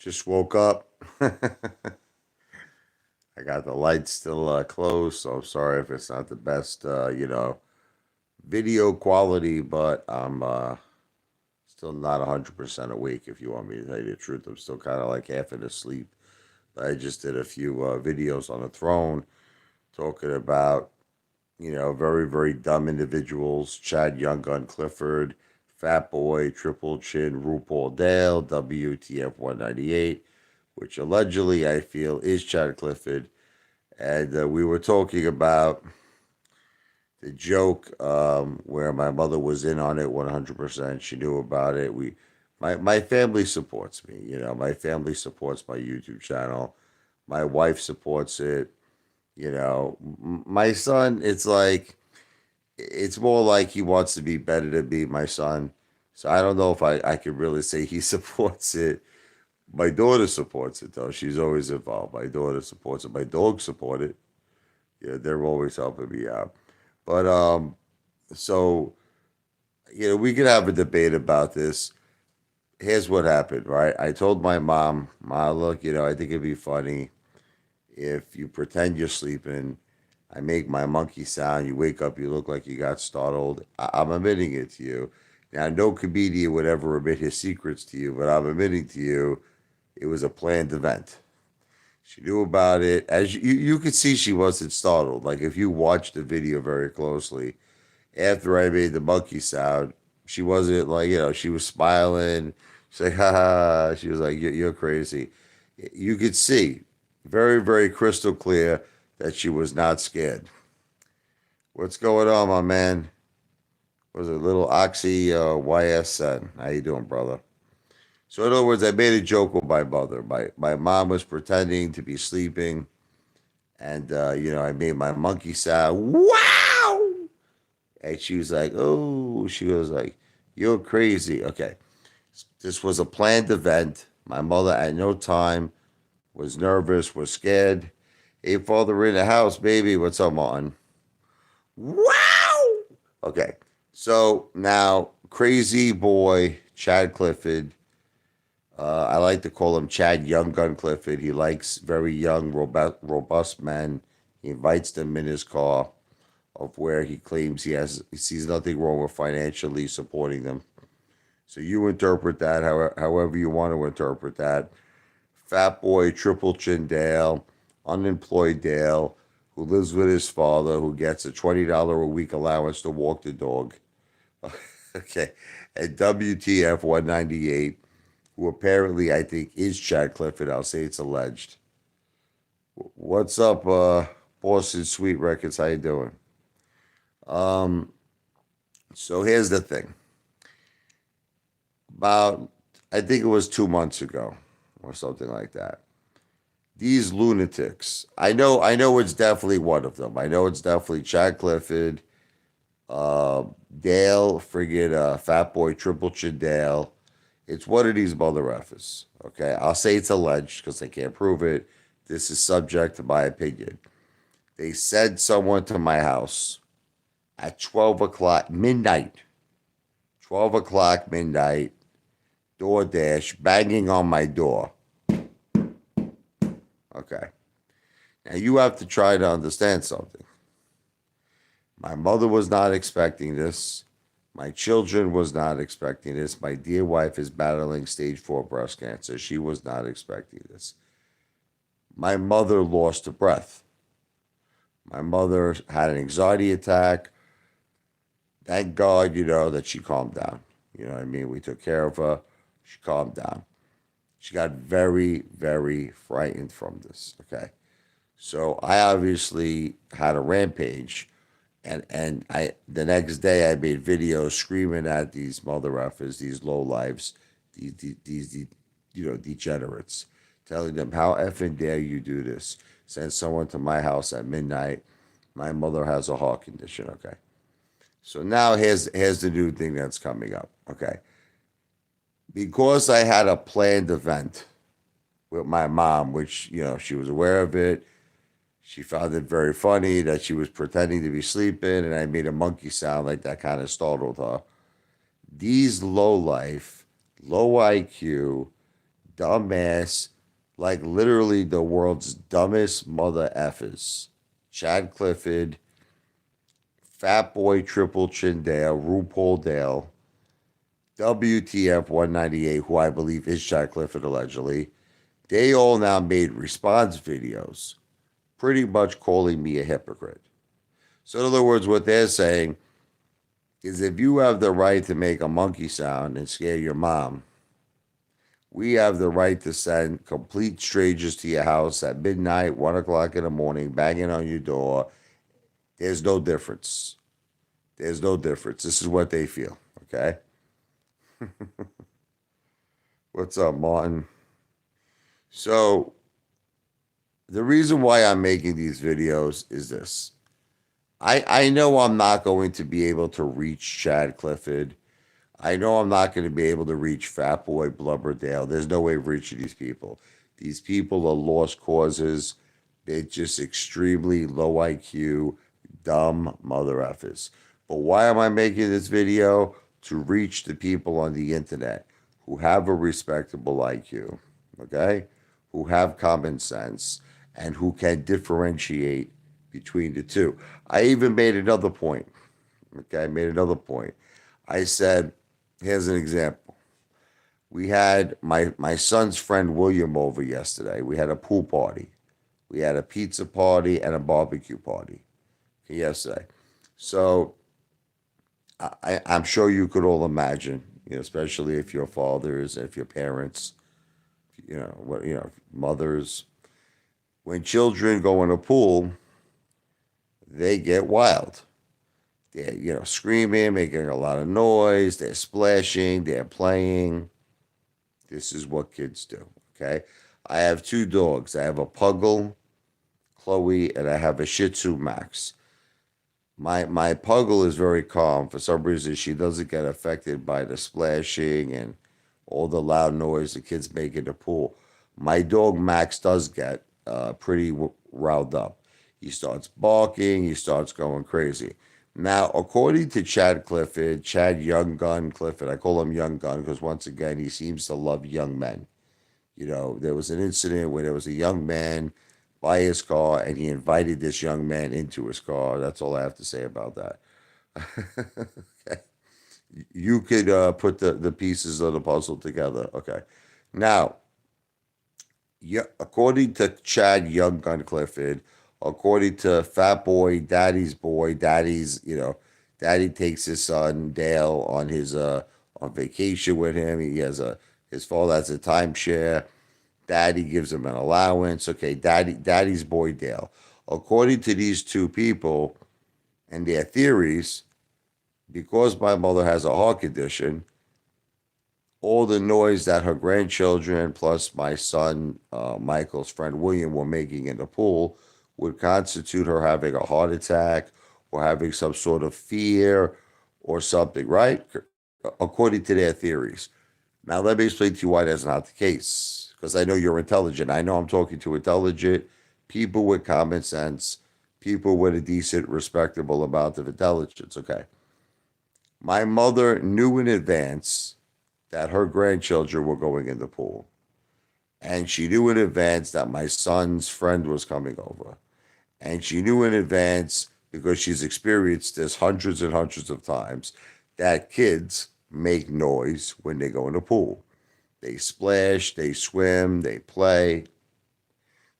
Just woke up. I got the lights still closed, so I'm sorry if it's not the best, video quality, but I'm still not 100% awake. If you want me to tell you the truth, I'm still kind of like half in asleep. I just did a few videos on the throne talking about, very, very dumb individuals: Chad Young Gun Clifford, Fat Boy, Triple Chin, RuPaul Dale, WTF 198, which allegedly I feel is Chad Clifford. And we were talking about the joke where my mother was in on it 100%. She knew about it. My family supports me. My family supports my YouTube channel. My wife supports it. My son, it's more like he wants to be better to be my son. So I don't know if I could really say he supports it. My daughter supports it though. She's always involved. My daughter supports it. My dogs support it. Yeah, they're always helping me out. But so we could have a debate about this. Here's what happened, right? I told my mom, Ma, look, I think it'd be funny if you pretend you're sleeping. I make my monkey sound. You wake up, you look like you got startled. I'm admitting it to you. Now, no comedian would ever admit his secrets to you, but I'm admitting to you it was a planned event. She knew about it. As you could see, she wasn't startled. Like if you watch the video very closely, after I made the monkey sound, she wasn't like, she was smiling. She's like, ha ha. She was like, you're crazy. You could see very, very crystal clear that she was not scared. What's going on, my man? Was it little Oxy YS said? How you doing, brother? So in other words, I made a joke with my mother. My mom was pretending to be sleeping, and I made my monkey sound. Wow! And she was like, "Oh," she was like, "You're crazy." Okay, this was a planned event. My mother at no time was nervous, was scared. Hey, father in the house, baby. What's up, Martin? Wow. Okay, so now crazy boy Chad Clifford. I like to call him Chad Young Gun Clifford. He likes very young, robust men. He invites them in his car, of where he claims he sees nothing wrong with financially supporting them. So you interpret that however you want to interpret that. Fat boy, triple chin Dale, unemployed Dale, who lives with his father, who gets a $20 a week allowance to walk the dog. Okay. And WTF 198, who apparently I think is Chad Clifford. I'll say it's alleged. What's up, Boston Sweet Records? How you doing? Um, so here's the thing. About, I think it was 2 months ago or something like that. These lunatics. I know it's definitely one of them. I know it's definitely Chad Clifford, uh, Dale, friggin' Fat Boy, Triple Chin Dale. It's one of these mother effers. Okay, I'll say it's alleged because they can't prove it. This is subject to my opinion. They sent someone to my house at 12 o'clock midnight. 12 o'clock midnight, DoorDash banging on my door. Okay. Now you have to try to understand something. My mother was not expecting this. My children was not expecting this. My dear wife is battling stage 4 breast cancer. She was not expecting this. My mother lost her breath. My mother had an anxiety attack. Thank God, that she calmed down. You know what I mean? We took care of her. She calmed down. She got very, very frightened from this. Okay. So I obviously had a rampage. And I the next day I made videos screaming at these mother effers, these low lives, these degenerates, telling them how effing dare you do this? Send someone to my house at midnight. My mother has a heart condition. Okay. So now here's the new thing that's coming up. Okay. Because I had a planned event with my mom, which, she was aware of it. She found it very funny that she was pretending to be sleeping, and I made a monkey sound like that kind of startled her. These low life, low IQ, dumbass, like literally the world's dumbest mother effers. Chad Clifford, Fat Boy Triple Chin Dale, RuPaul Dale, WTF 198, who I believe is Chad Clifford allegedly. They all now made response videos, pretty much calling me a hypocrite. So, in other words, what they're saying is if you have the right to make a monkey sound and scare your mom, we have the right to send complete strangers to your house at midnight, 1 o'clock in the morning, banging on your door. There's no difference. There's no difference. This is what they feel. Okay. What's up, Martin? So, the reason why I'm making these videos is this. I know I'm not going to be able to reach Chad Clifford. I know I'm not going to be able to reach Fat Boy Blubberdale. There's no way of reaching these people. These people are lost causes. They're just extremely low IQ, dumb mother effers. But why am I making this video? To reach the people on the internet who have a respectable IQ, okay? Who have common sense and who can differentiate between the two. I even made another point. Okay, I made another point. I said, here's an example. We had my son's friend William over yesterday. We had a pool party. We had a pizza party and a barbecue party yesterday. So I'm sure you could all imagine, especially if your fathers, if your parents, mothers, when children go in a pool, they get wild. They're, screaming, making a lot of noise. They're splashing. They're playing. This is what kids do. Okay. I have two dogs. I have a Puggle, Chloe, and I have a Shih Tzu, Max. My Puggle is very calm. For some reason, she doesn't get affected by the splashing and all the loud noise the kids make in the pool. My dog Max does get pretty riled up. He starts barking. He starts going crazy. Now, according to Chad Clifford, Chad Young Gun Clifford, I call him Young Gun because once again, he seems to love young men. There was an incident where there was a young man by his car and he invited this young man into his car. That's all I have to say about that. Okay. You could put the pieces of the puzzle together. Okay. Now, yeah, according to Chad Young Gun Clifford, according to Fat Boy, Daddy takes his son Dale on his on vacation with him. He has his father has a timeshare. Daddy gives him an allowance. Okay, Daddy's boy Dale. According to these two people and their theories, because my mother has a heart condition, all the noise that her grandchildren plus my son Michael's friend William were making in the pool would constitute her having a heart attack or having some sort of fear or something, right? According to their theories. Now, let me explain to you why that's not the case. Because I know you're intelligent. I know I'm talking to intelligent people with common sense, people with a decent, respectable amount of intelligence. Okay. My mother knew in advance that her grandchildren were going in the pool. And she knew in advance that my son's friend was coming over. And she knew in advance, because she's experienced this hundreds and hundreds of times, that kids make noise when they go in the pool. They splash, they swim, they play.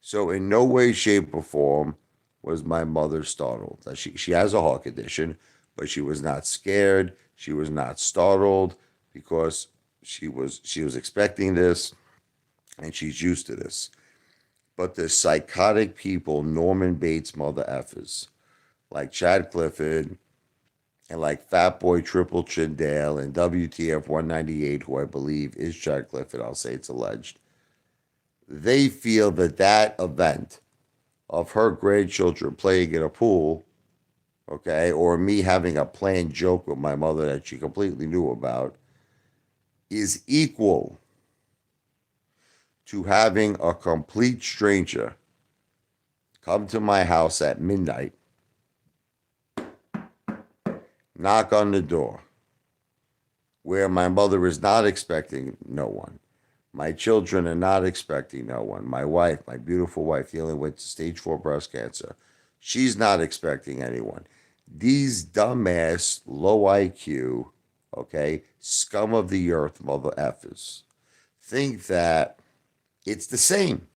So in no way, shape, or form was my mother startled. She has a heart condition, but she was not scared. She was not startled because she was expecting this and she's used to this. But the psychotic people, Norman Bates mother effers, like Chad Clifford and like Fat Boy Triple Chin Dale and WTF 198, who I believe is Chad Clifford, I'll say it's alleged, they feel that event of her grandchildren playing in a pool, okay, or me having a planned joke with my mother that she completely knew about, is equal to having a complete stranger come to my house at midnight, knock on the door, where my mother is not expecting no one. My children are not expecting no one. My wife, my beautiful wife, dealing with stage 4 breast cancer, she's not expecting anyone. These dumbass, low IQ, okay, scum of the earth, mother effers, think that it's the same.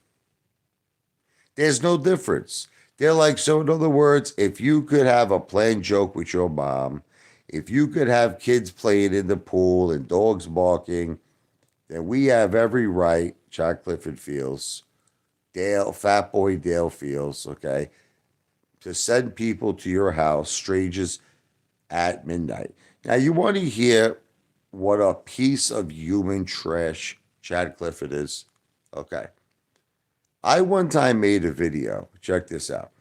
There's no difference. They're like, so in other words, if you could have a planned joke with your mom, if you could have kids playing in the pool and dogs barking, then we have every right, Chuck Clifford feels, Dale, Fat Boy Dale feels, okay, to send people to your house, strangers at midnight. Now, you want to hear what a piece of human trash Chad Clifford is? Okay. I one time made a video, check this out,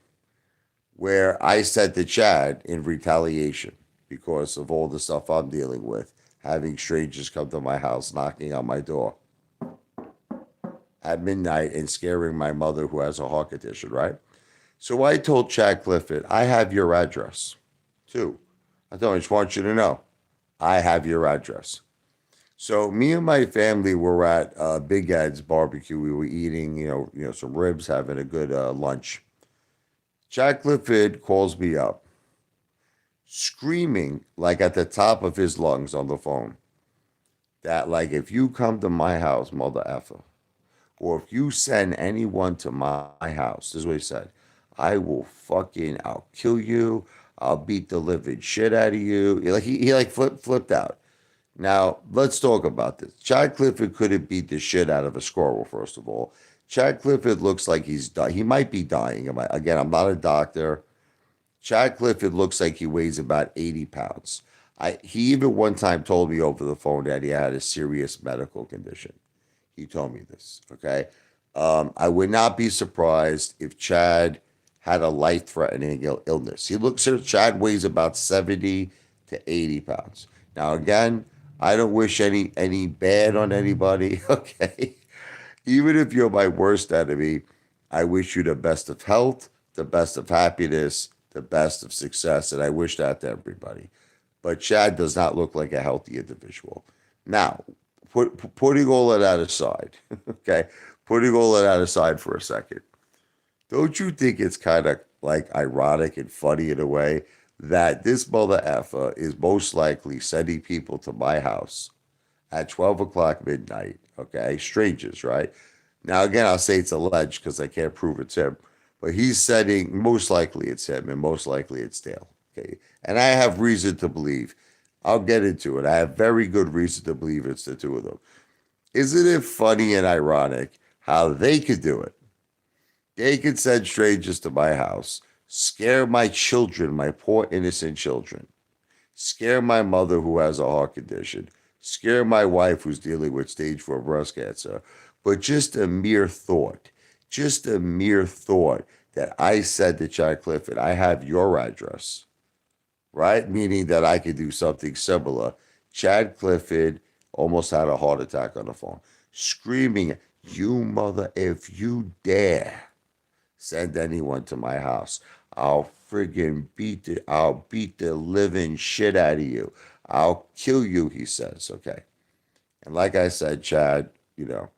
where I said to Chad in retaliation because of all the stuff I'm dealing with, having strangers come to my house, knocking on my door at midnight and scaring my mother who has a heart condition, right? So I told Chad Clifford, I have your address too. I told him, I just want you to know, I have your address. So me and my family were at Big Ed's barbecue. We were eating, some ribs, having a good lunch. Chad Clifford calls me up, screaming like at the top of his lungs on the phone that like if you come to my house, mother effer, or if you send anyone to my house, this is what he said, I'll kill you. I'll beat the living shit out of you. He flipped out. Now, let's talk about this. Chad Clifford couldn't beat the shit out of a squirrel, first of all. Chad Clifford looks like he's dying. He might be dying. Again, I'm not a doctor. Chad Clifford looks like he weighs about 80 pounds. He even one time told me over the phone that he had a serious medical condition. He told me this, okay? I would not be surprised if Chad had a life-threatening illness. Chad weighs about 70 to 80 pounds. Now, again, I don't wish any bad on anybody, okay? Even if you're my worst enemy, I wish you the best of health, the best of happiness, the best of success, and I wish that to everybody. But Chad does not look like a healthy individual. Now, putting all of that aside, okay, putting all of that aside for a second, don't you think it's kind of like ironic and funny in a way that this mother effer is most likely sending people to my house at 12 o'clock midnight, okay? Strangers, right? Now, again, I'll say it's alleged because I can't prove it's him, but he's setting, most likely it's him, and most likely it's Dale, okay? And I have reason to believe, I'll get into it. I have very good reason to believe it's the two of them. Isn't it funny and ironic how they could do it? They could send strangers to my house, scare my children, my poor innocent children, scare my mother who has a heart condition, scare my wife who's dealing with stage 4 breast cancer. But just a mere thought that I said to Chad Clifford, I have your address, right? Meaning that I could do something similar. Chad Clifford almost had a heart attack on the phone, screaming, you mother, if you dare send anyone to my house, I'll beat the living shit out of you. I'll kill you, he says. Okay. And like I said, Chad, who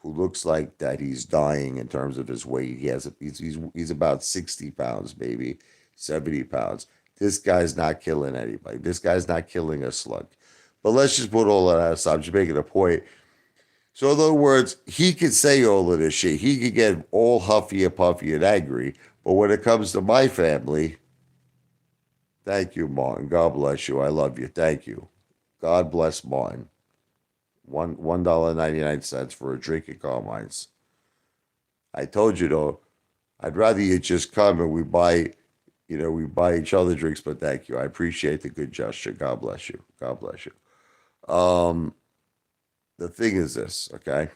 looks like that he's dying in terms of his weight. He's about 60 pounds, maybe 70 pounds. This guy's not killing anybody. This guy's not killing a slug. But let's just put all of that aside. I'm just making a point. So, in other words, he could say all of this shit. He could get all huffy and puffy and angry. But when it comes to my family, thank you, Martin. God bless you. I love you. Thank you. God bless Martin. $1.99 for a drink at Carmine's. I told you though, I'd rather you just come and we buy each other drinks, but thank you. I appreciate the good gesture. God bless you. God bless you. Um, the thing is this, okay?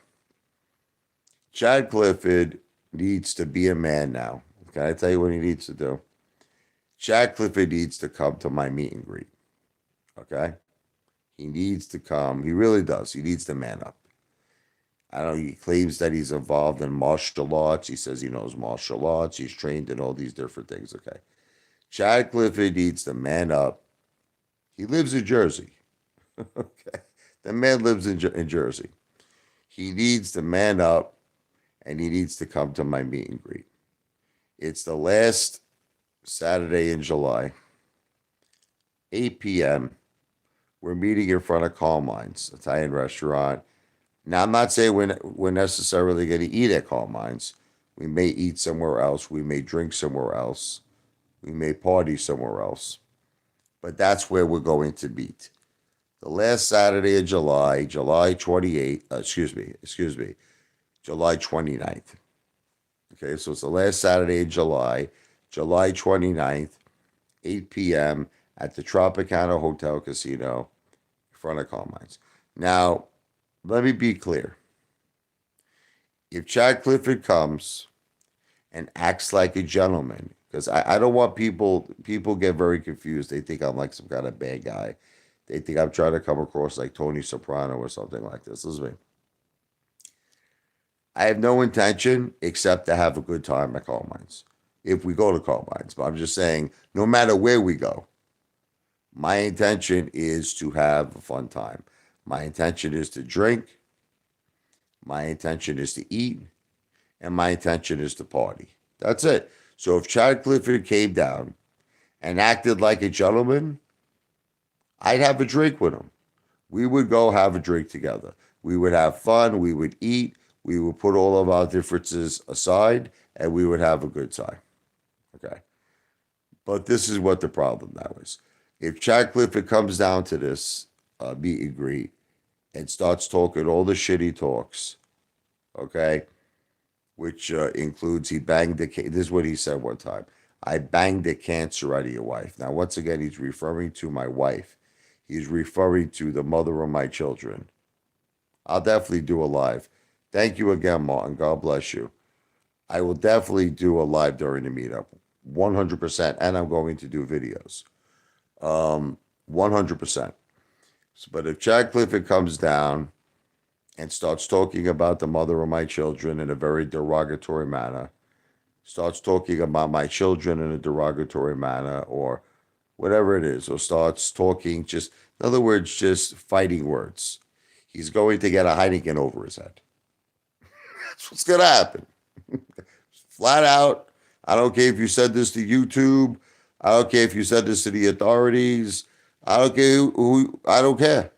Chad Clifford needs to be a man now. Can I tell you what he needs to do? Chad Clifford needs to come to my meet and greet. Okay? He needs to come. He really does. He needs to man up. I don't know. He claims that he's involved in martial arts. He says he knows martial arts. He's trained in all these different things. Okay. Chad Clifford needs to man up. He lives in Jersey. Okay. The man lives in Jersey. He needs to man up and he needs to come to my meet and greet. It's the last Saturday in July, 8 p.m. We're meeting in front of Carmine's Italian restaurant. Now, I'm not saying we're necessarily going to eat at Carmine's. We may eat somewhere else. We may drink somewhere else. We may party somewhere else. But that's where we're going to meet. The last Saturday of July, July 28th, excuse me, July 29th. Okay, so it's the last Saturday of July, July 29th, 8 p.m. at the Tropicana Hotel Casino in front of Carmine's. Now, let me be clear. If Chad Clifford comes and acts like a gentleman, because I don't want people get very confused. They think I'm like some kind of bad guy. They think I'm trying to come across like Tony Soprano or something like this. Listen to me. I have no intention except to have a good time at Carmine's. If we go to Carmine's, but I'm just saying, no matter where we go, my intention is to have a fun time. My intention is to drink. My intention is to eat. And my intention is to party. That's it. So if Chad Clifford came down and acted like a gentleman, I'd have a drink with him. We would go have a drink together. We would have fun. We would eat. We would put all of our differences aside and we would have a good time. Okay. But this is what the problem now is. If Chad Clifford comes down to this meet and greet and starts talking all the shit he talks, okay, which includes he banged the, this is what he said one time. I banged the cancer out of your wife. Now, once again, he's referring to my wife. He's referring to the mother of my children. I'll definitely do a live. Thank you again, Martin. God bless you. I will definitely do a live during the meetup. 100%. And I'm going to do videos. 100%. But if Chad Clifford comes down and starts talking about the mother of my children in a very derogatory manner, starts talking about my children in a derogatory manner, or whatever it is, or starts talking just, in other words, just fighting words, he's going to get a Heineken over his head. That's what's going to happen. Flat out. I don't care if you said this to YouTube. I don't care if you said this to the authorities. I don't care who I don't care.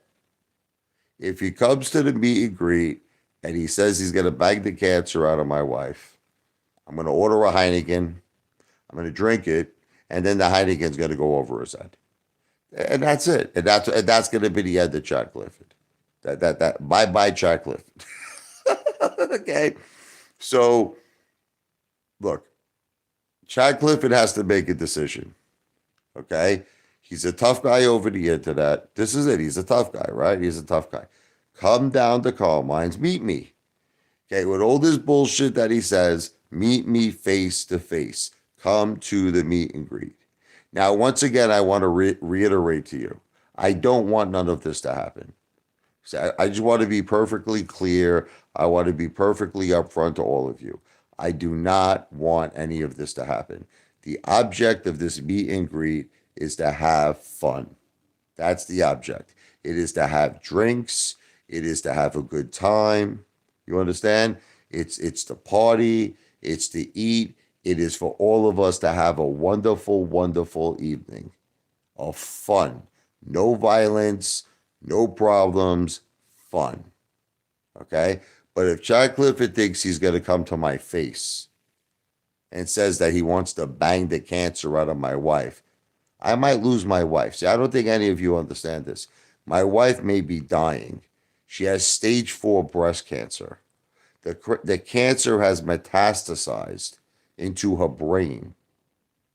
If he comes to the meet and greet and he says he's going to bang the cancer out of my wife, I'm going to order a Heineken. I'm going to drink it. And then the Heineken's going to go over his head. And that's it. And that's going to be the end of Chad Clifford. Bye-bye, Chad Clifford. Okay. So, look, Chad Clifford has to make a decision. Okay. He's a tough guy over the internet. This is it. He's a tough guy, right? He's a tough guy. Come down to Carmine's, meet me. Okay. With all this bullshit that he says, meet me face to face. Come to the meet and greet. Now, once again, I want to reiterate to you, I don't want none of this to happen. So I just want to be perfectly clear. I want to be perfectly upfront to all of you. I do not want any of this to happen. The object of this meet and greet is to have fun. That's the object. It is to have drinks. It is to have a good time. You understand? It's to party. It's to eat. It is for all of us to have a wonderful, wonderful evening of fun. No violence, no problems, fun. Okay? But if Chad Clifford thinks he's going to come to my face and says that he wants to bang the cancer out of my wife, I might lose my wife. See, I don't think any of you understand this. My wife may be dying. She has stage 4 breast cancer. The cancer has metastasized into her brain,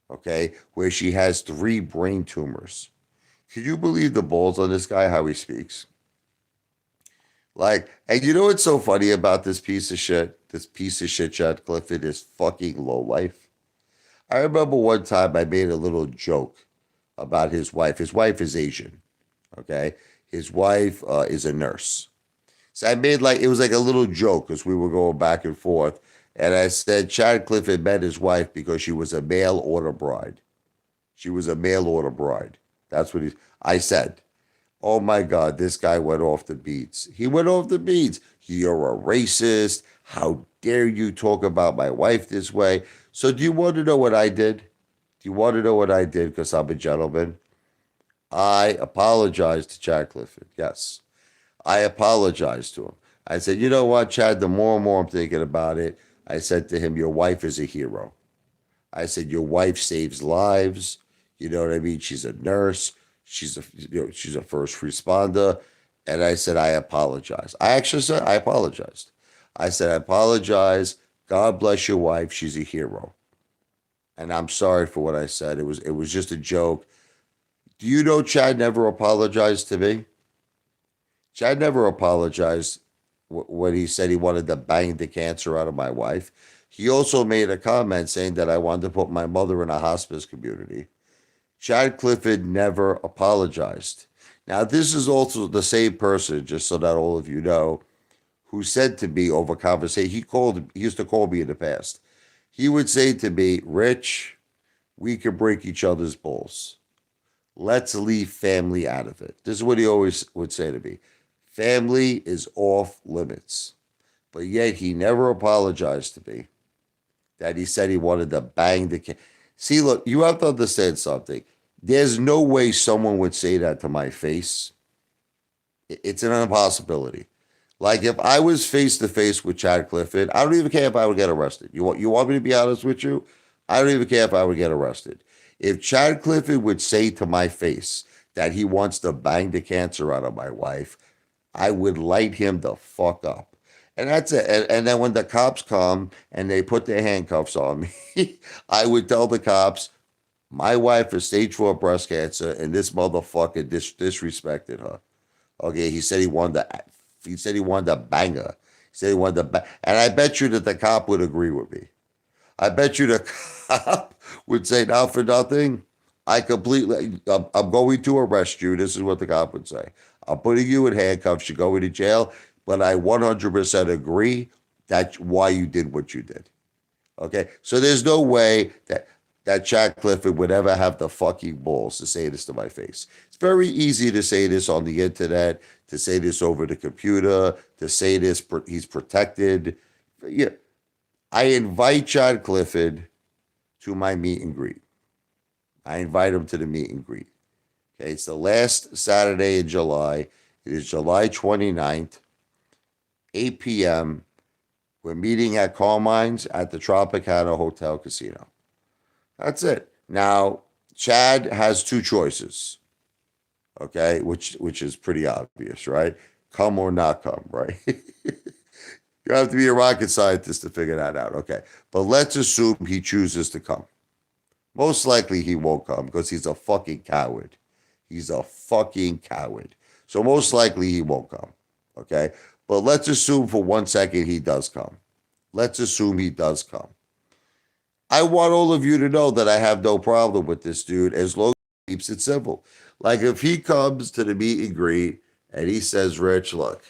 okay, where she has 3 brain tumors. Can you believe the balls on this guy, how he speaks? Like, and you know what's so funny about this piece of shit? This piece of shit, Chad Clifford, is fucking lowlife. I remember one time I made a little joke about his wife. His wife is Asian, okay? His wife is a nurse. So I made like, it was like a little joke because we were going back and forth. And I said Chad Clifford met his wife because she was a mail order bride. She was a mail order bride. That's what I said. Oh my God, this guy went off the beats. He went off the beats. You're a racist. How dare you talk about my wife this way? So, do you want to know what I did? Do you want to know what I did? Because I'm a gentleman. I apologized to Chad Clifford. Yes, I apologized to him. I said, you know what, Chad, the more and more I'm thinking about it, I said to him, your wife is a hero. I said, your wife saves lives. You know what I mean? She's a nurse. She's a first responder. And I said, I apologize. I actually said, I apologized. I said, I apologize. God bless your wife. She's a hero. And I'm sorry for what I said. It was just a joke. Do you know Chad never apologized to me? Chad never apologized when he said he wanted to bang the cancer out of my wife. He also made a comment saying that I wanted to put my mother in a hospice community. Chad Clifford never apologized. Now, this is also the same person, just so that all of you know, who said to me over conversation, he used to call me in the past. He would say to me, Rich, we could break each other's balls. Let's leave family out of it. This is what he always would say to me. Family is off limits. But yet he never apologized to me that he said he wanted to bang the kid. See, look, you have to understand something. There's no way someone would say that to my face. It's an impossibility. Like if I was face to face with Chad Clifford, I don't even care if I would get arrested. You want me to be honest with you? I don't even care if I would get arrested. If Chad Clifford would say to my face that he wants to bang the cancer out of my wife, I would light him the fuck up. And that's it. And then when the cops come and they put their handcuffs on me, I would tell the cops, my wife has stage 4 breast cancer and this motherfucker disrespected her. Okay, he said he wanted to bang her. He said he wanted to bang. And I bet you that the cop would agree with me. I bet you the cop would say, now for nothing, I'm going to arrest you. This is what the cop would say. I'm putting you in handcuffs. You're going to jail. But I 100% agree that's why you did what you did. Okay? So there's no way that Chad Clifford would ever have the fucking balls to say this to my face. It's very easy to say this on the internet, to say this over the computer, to say this, he's protected. Yeah. I invite Chad Clifford to my meet and greet. I invite him to the meet and greet. Okay, it's the last Saturday in July. It is July 29th, 8 p.m. We're meeting at Carmine's at the Tropicana Hotel Casino. That's it. Now, Chad has two choices, okay, which is pretty obvious, right? Come or not come, right? You have to be a rocket scientist to figure that out, okay? But let's assume he chooses to come. Most likely he won't come because he's a fucking coward. He's a fucking coward. So most likely he won't come, okay? But let's assume for 1 second he does come. Let's assume he does come. I want all of you to know that I have no problem with this dude as long as he keeps it simple. Like if he comes to the meet and greet and he says, Rich, look,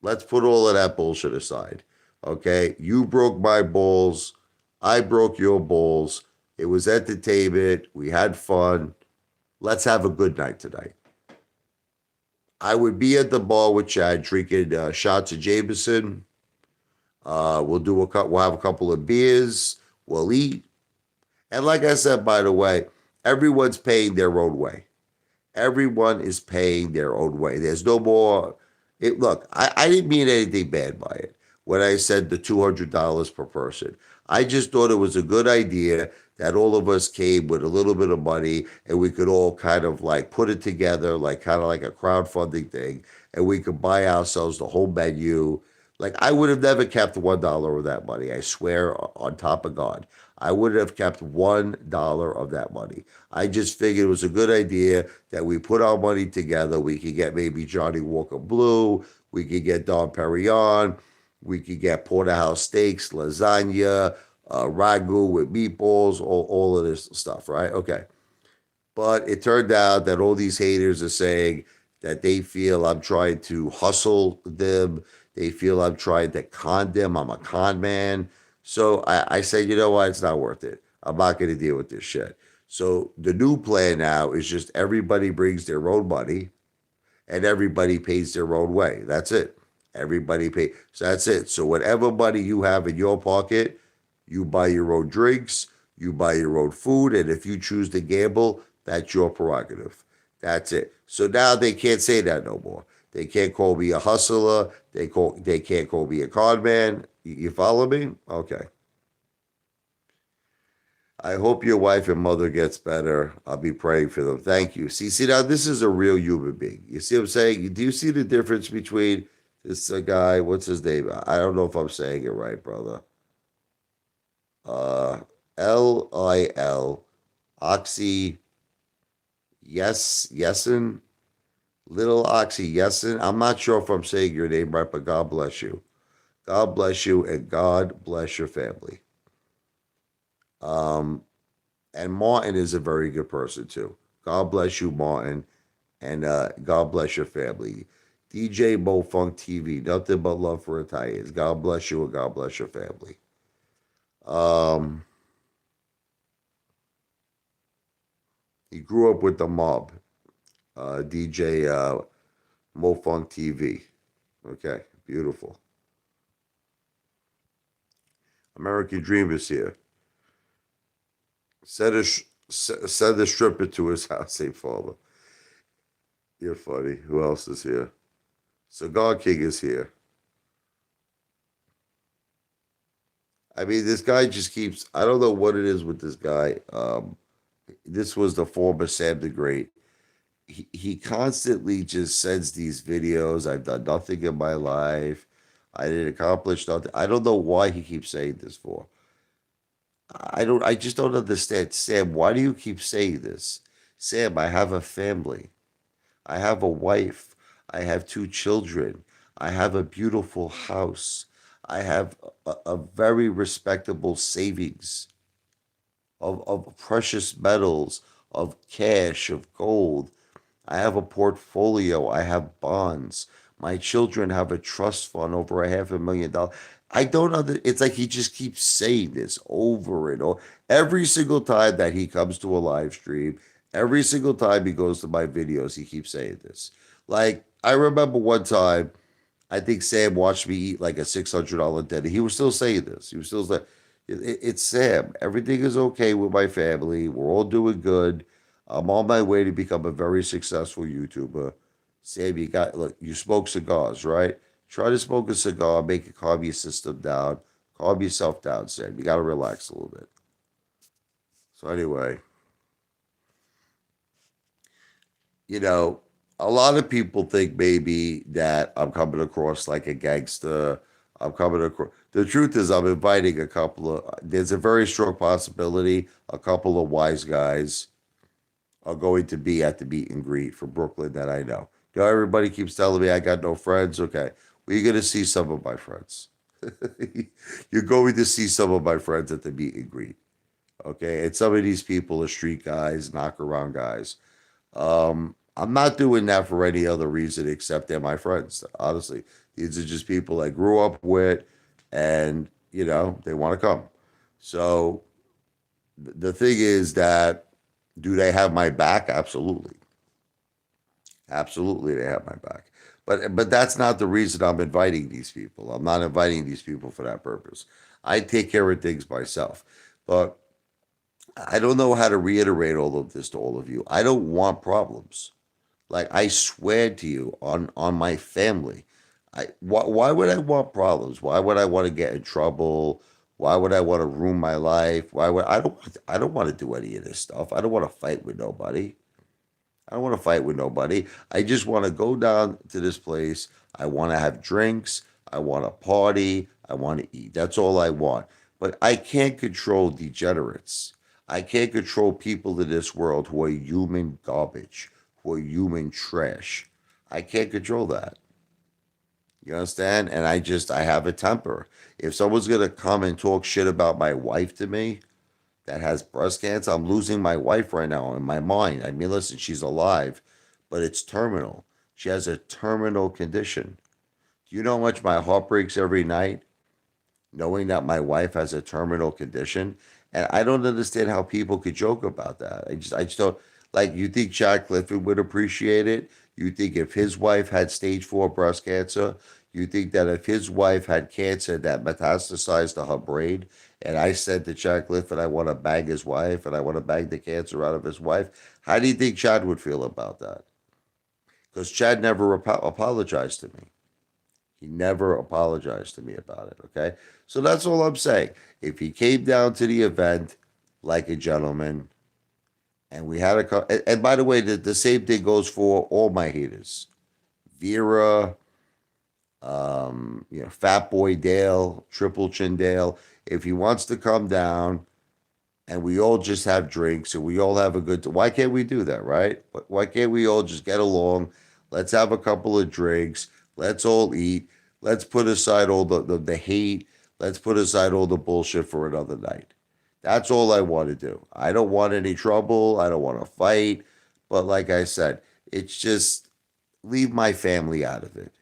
let's put all of that bullshit aside. Okay? You broke my balls. I broke your balls. It was entertainment. We had fun. Let's have a good night tonight. I would be at the bar with Chad drinking shots of Jameson. We'll have a couple of beers. We'll eat. And like I said, by the way, everyone's paying their own way. Everyone is paying their own way. There's no more. Look, I didn't mean anything bad by it when I said the $200 per person. I just thought it was a good idea that all of us came with a little bit of money and we could all kind of like put it together, like kind of like a crowdfunding thing, and we could buy ourselves the whole menu. Like I would have never kept $1 of that money. I swear on top of God, I would have kept $1 of that money. I just figured it was a good idea that we put our money together. We could get maybe Johnny Walker Blue. We could get Dom Perignon. We could get porterhouse steaks, lasagna, ragu with meatballs, all of this stuff, right? Okay. But it turned out that all these haters are saying that they feel I'm trying to hustle them. They feel I'm trying to con them. I'm a con man. So I say, you know what? It's not worth it. I'm not going to deal with this shit. So the new plan now is just everybody brings their own money and everybody pays their own way. That's it. Everybody pay. So that's it. So whatever money you have in your pocket, you buy your own drinks, you buy your own food, and if you choose to gamble, that's your prerogative. That's it. So now they can't say that no more. They can't call me a hustler. They can't call me a con man. You follow me? Okay. I hope your wife and mother gets better. I'll be praying for them. Thank you. See now this is a real human being. You see what I'm saying? Do you see the difference between this guy? What's his name? I don't know if I'm saying it right, brother. Uh, Lil Oxy Yesin, Little Oxy Yesin. I'm not sure if I'm saying your name right, but God bless you. God bless you, and God bless your family. Um, and Martin is a very good person too. God bless you, Martin, and God bless your family. DJ Mo Funk TV, nothing but love for Italians. God bless you and God bless your family. Um, he grew up with the mob. DJ Mo Funk TV. Okay, beautiful. American Dream is here. Send a stripper to his house, St. Father. You're funny. Who else is here? Cigar King is here. I mean, this guy just keeps. I don't know what it is with this guy. This was the former Sam the Great. He constantly just sends these videos. I've done nothing in my life. I didn't accomplish nothing. I don't know why he keeps saying this for. I don't. I just don't understand. Sam, why do you keep saying this? Sam, I have a family. I have a wife. I have two children. I have a beautiful house. I have a very respectable savings of precious metals, of cash, of gold. I have a portfolio. I have bonds. My children have a trust fund over a $500,000. I don't know. It's like he just keeps saying this over and over. Every single time that he comes to a live stream, every single time he goes to my videos, he keeps saying this. Like, I remember one time I think Sam watched me eat like a $600 dinner. He was still saying this. He was still saying, It's Sam. Everything is okay with my family. We're all doing good. I'm on my way to become a very successful YouTuber. Sam, look, you smoke cigars, right? Try to smoke a cigar, make it calm your system down. Calm yourself down, Sam. You got to relax a little bit. So, anyway, you know, a lot of people think maybe that I'm coming across like a gangster. I'm coming across. The truth is, I'm inviting a couple of. There's a very strong possibility a couple of wise guys are going to be at the meet and greet for Brooklyn that I know. You know, everybody keeps telling me I got no friends. Okay, well, you're going to see some of my friends. You're going to see some of my friends at the meet and greet. Okay, and some of these people are street guys, knock around guys. I'm not doing that for any other reason except they're my friends. Honestly, these are just people I grew up with, and they want to come. So the thing is that do they have my back? Absolutely, absolutely, they have my back. But that's not the reason I'm inviting these people. I'm not inviting these people for that purpose. I take care of things myself. But I don't know how to reiterate all of this to all of you. I don't want problems. Like I swear to you on my family. Why would I want problems? Why would I want to get in trouble? Why would I want to ruin my life? Why would I don't want to do any of this stuff. I don't want to fight with nobody. I don't want to fight with nobody. I just want to go down to this place. I want to have drinks. I want to party. I want to eat. That's all I want. But I can't control degenerates. I can't control people in this world who are human garbage, who are human trash. I can't control that. You understand? And I have a temper. If someone's going to come and talk shit about my wife to me, that has breast cancer. I'm losing my wife right now in my mind. I mean, listen, she's alive, but it's terminal. She has a terminal condition. Do you know how much my heart breaks every night knowing that my wife has a terminal condition? And I don't understand how people could joke about that. I just don't like. You think Chad Clifford would appreciate it? You think if his wife had stage 4 breast cancer, You think that if his wife had cancer that metastasized to her brain, and I said to Chad Clifford, I want to bang his wife and I want to bang the cancer out of his wife, how do you think Chad would feel about that? Because Chad never apologized to me. He never apologized to me about it. Okay. So that's all I'm saying. If he came down to the event like a gentleman, and we had and by the way, the same thing goes for all my haters. Vera, Fat Boy Dale, Triple Chin Dale. If he wants to come down and we all just have drinks and we all have a good, why can't we do that, right? Why can't we all just get along? Let's have a couple of drinks. Let's all eat. Let's put aside all the hate. Let's put aside all the bullshit for another night. That's all I want to do. I don't want any trouble. I don't want to fight. But like I said, it's just leave my family out of it.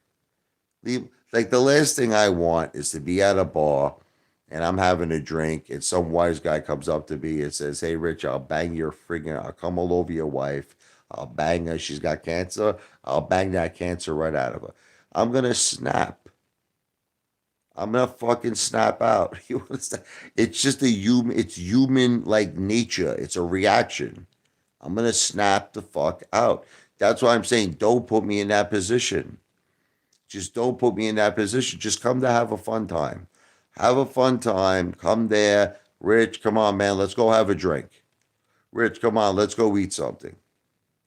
Leave, like the last thing I want is to be at a bar and I'm having a drink and some wise guy comes up to me and says, "Hey Rich, I'll bang your friggin' I'll come all over your wife. I'll bang her. She's got cancer. I'll bang that cancer right out of her." I'm gonna snap. I'm gonna fucking snap out. You understand? It's just a human. It's human like nature. It's a reaction. I'm gonna snap the fuck out. That's why I'm saying don't put me in that position. Just don't put me in that position. Just come to have a fun time. Have a fun time. Come there. Rich, come on, man. Let's go have a drink. Rich, come on. Let's go eat something.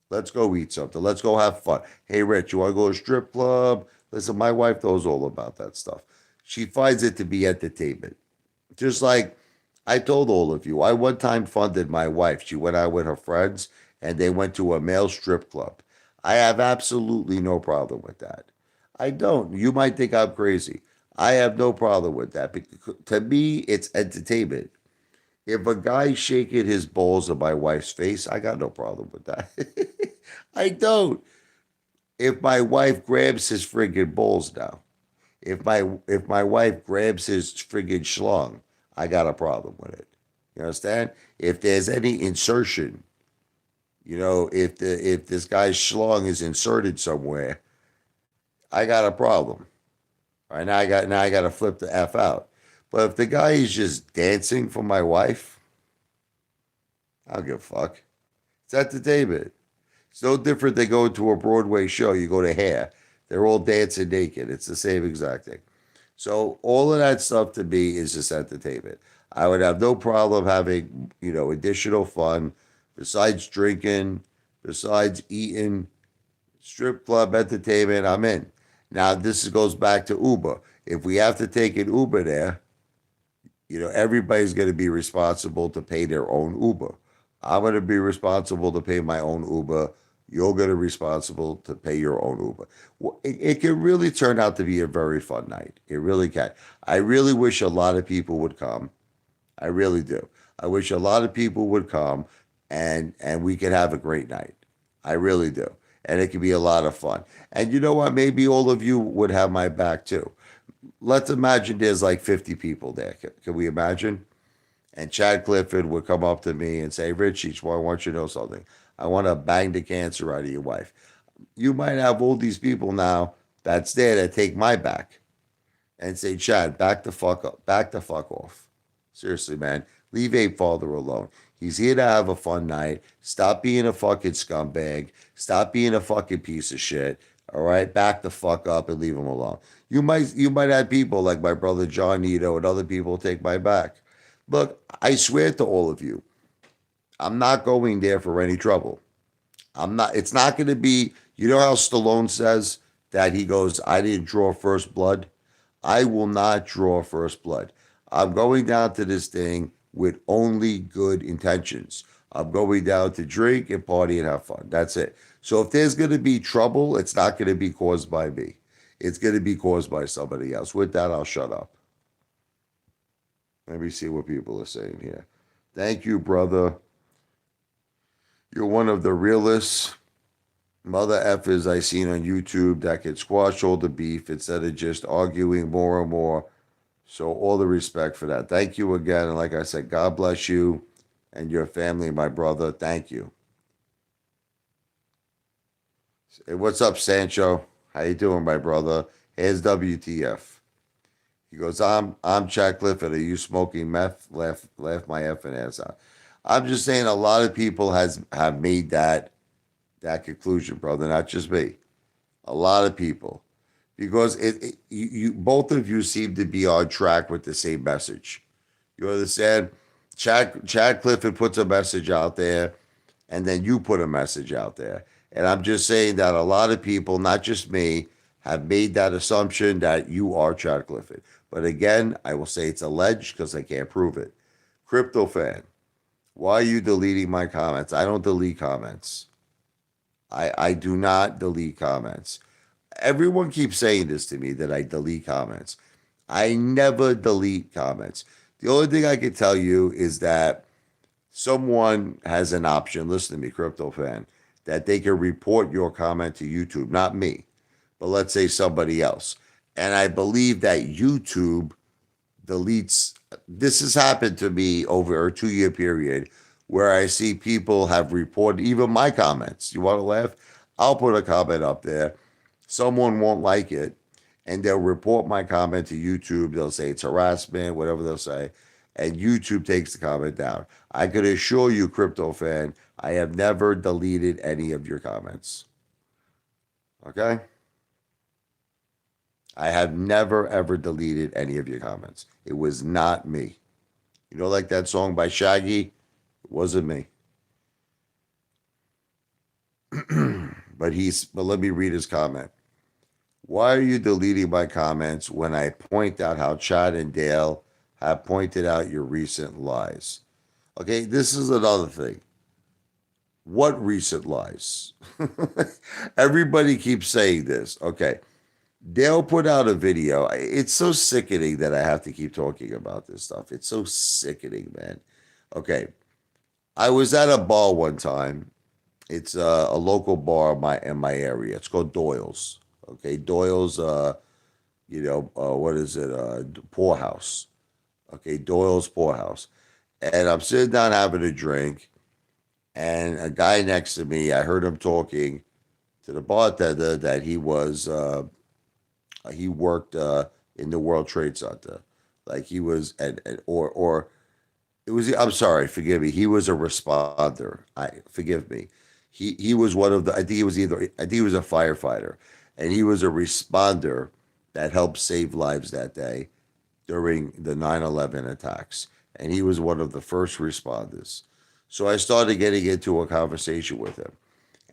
Let's go eat something. Let's go have fun. Hey, Rich, you want to go to a strip club? Listen, my wife knows all about that stuff. She finds it to be entertainment. Just like I told all of you, I one time funded my wife. She went out with her friends and they went to a male strip club. I have absolutely no problem with that. I don't. You might think I'm crazy. I have no problem with that. Because to me, it's entertainment. If a guy's shaking his balls in my wife's face, I got no problem with that. I don't. If my wife grabs his friggin' balls now, if my wife grabs his friggin' schlong, I got a problem with it. You understand? If there's any insertion, if this guy's schlong is inserted somewhere, I got a problem. All right, now I got to flip the f out. But if the guy is just dancing for my wife, I don't give a fuck. It's entertainment. It's no different than going to a Broadway show. You go to Hair, they're all dancing naked. It's the same exact thing. So all of that stuff to me is just entertainment. I would have no problem having, additional fun besides drinking, besides eating, strip club entertainment. I'm in. Now goes back to Uber. If we have to take an Uber there, everybody's going to be responsible to pay their own Uber. I'm going to be responsible to pay my own Uber. You're going to be responsible to pay your own Uber. Well, it can really turn out to be a very fun night. It really can. I really wish a lot of people would come. I really do. I wish a lot of people would come and we could have a great night. I really do. And it could be a lot of fun. And you know what? Maybe all of you would have my back too. Let's imagine there's like 50 people there. Can we imagine? And Chad Clifford would come up to me and say, "Richie, I want you to know something. I want to bang the cancer out of your wife." You might have all these people now that's there that take my back and say, "Chad, back the fuck up. Back the fuck off. Seriously, man. Leave Apefather alone. He's here to have a fun night. Stop being a fucking scumbag. Stop being a fucking piece of shit. All right, back the fuck up and leave him alone." You might have people like my brother John Nito and other people take my back. Look, I swear to all of you, I'm not going there for any trouble. I'm not. It's not going to be. You know how Stallone says that he goes, "I didn't draw first blood." I will not draw first blood. I'm going down to this thing with only good intentions. I'm going down to drink and party and have fun. That's it. So if there's going to be trouble, it's not going to be caused by me. It's going to be caused by somebody else. With that, I'll shut up. Let me see what people are saying here. Thank you, brother. You're one of the realest mother effers I seen on YouTube that can squash all the beef instead of just arguing more and more. So all the respect for that. Thank you again. And like I said, God bless you and your family, my brother. Thank you. Hey, what's up, Sancho? How you doing, my brother? Here's WTF. He goes, I'm Chad Clifford. Are you smoking meth? Laugh my effing ass out. I'm just saying a lot of people have made that conclusion, brother, not just me. A lot of people. Because you both of you seem to be on track with the same message. You understand? Chad Clifford puts a message out there, and then you put a message out there. And I'm just saying that a lot of people, not just me, have made that assumption that you are Chad Clifford. But again, I will say it's alleged because I can't prove it. Crypto fan, why are you deleting my comments? I don't delete comments. I do not delete comments. Everyone keeps saying this to me that I delete comments. I never delete comments. The only thing I can tell you is that someone has an option, listen to me, crypto fan, that they can report your comment to YouTube, not me, but let's say somebody else. And I believe that YouTube deletes. This has happened to me over a 2 year period where I see people have reported even my comments. You want to laugh? I'll put a comment up there. Someone won't like it, and they'll report my comment to YouTube. They'll say it's harassment, whatever they'll say, and YouTube takes the comment down. I could assure you, crypto fan, I have never deleted any of your comments. Okay? I have never ever deleted any of your comments. It was not me. You know, like that song by Shaggy? It wasn't me. But let me read his comment. Why are you deleting my comments when I point out how Chad and Dale have pointed out your recent lies? Okay, this is another thing. What recent lies? Everybody keeps saying this. Okay, Dale put out a video. It's so sickening that I have to keep talking about this stuff. It's so sickening, man. Okay, I was at a bar one time. It's a local bar in my area. It's called Doyle's. Okay, Doyle's. What is it? Poorhouse. Okay, Doyle's Poorhouse. And I'm sitting down having a drink, and a guy next to me, I heard him talking to the bartender that he worked in the World Trade Center, like he was, or it was. I'm sorry, forgive me. He was a responder. Forgive me. He was one of the. I think he was a firefighter, and he was a responder that helped save lives that day during the 9/11 attacks, and he was one of the first responders. So I started getting into a conversation with him,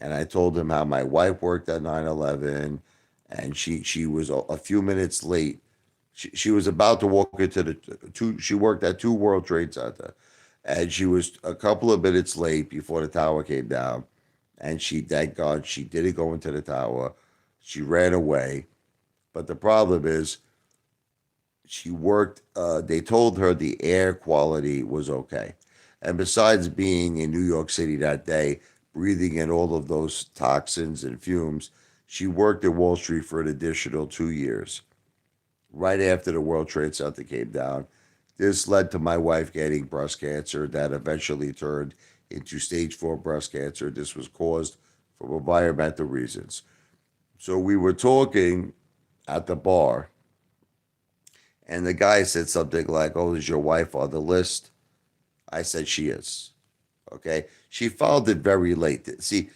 and I told him how my wife worked at 9/11, and she was a few minutes late. She was about to walk into the two. She worked at two World Trade Center, and she was a couple of minutes late before the tower came down. And she, thank God, she didn't go into the tower. She ran away. But the problem is, she worked. They told her the air quality was okay, and besides being in New York City that day, breathing in all of those toxins and fumes, she worked at Wall Street for an additional 2 years. Right after the World Trade Center came down, this led to my wife getting breast cancer that eventually turned into stage 4 breast cancer. This was caused from environmental reasons. So we were talking at the bar, and the guy said something like, "Oh, is your wife on the list?" I said, "She is." Okay. She filed it very late. See,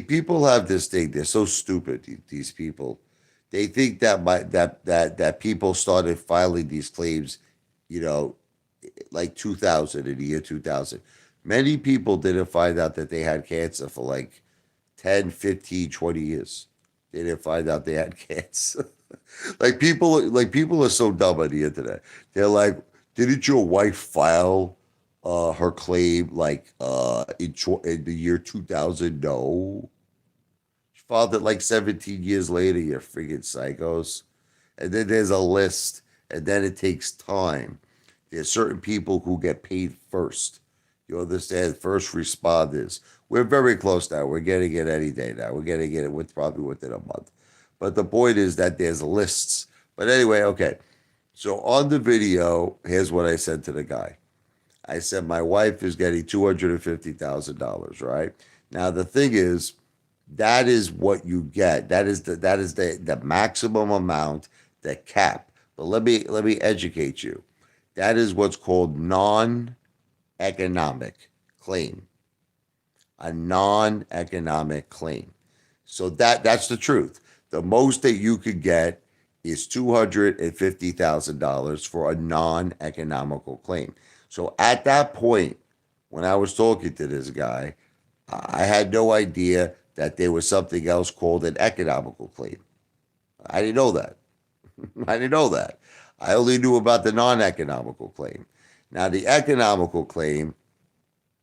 people have this thing. They're so stupid, these people. They think that that people started filing these claims, you know, like 2000, in the year 2000. Many people didn't find out that they had cancer for like 10, 15, 20 years. They didn't find out they had cancer. Like people are so dumb on the internet. They're like, didn't your wife file her claim like in the year 2000? No. She filed it like 17 years later, you friggin' psychos. And then there's a list, and then it takes time. There's certain people who get paid first. You understand? First responders. We're very close now. We're getting it any day now. We're getting it probably within a month. But the point is that there's lists. But anyway, okay. So on the video, here's what I said to the guy. I said, my wife is getting $250,000, right? Now, the thing is, That is what you get. That is the maximum amount, the cap. But let me educate you. That is what's called non-economic claim. A non-economic claim. So that's the truth. The most that you could get is $250,000 for a non-economical claim. So at that point, when I was talking to this guy, I had no idea that there was something else called an economical claim. I didn't know that. I didn't know that. I only knew about the non-economical claim. Now the economical claim,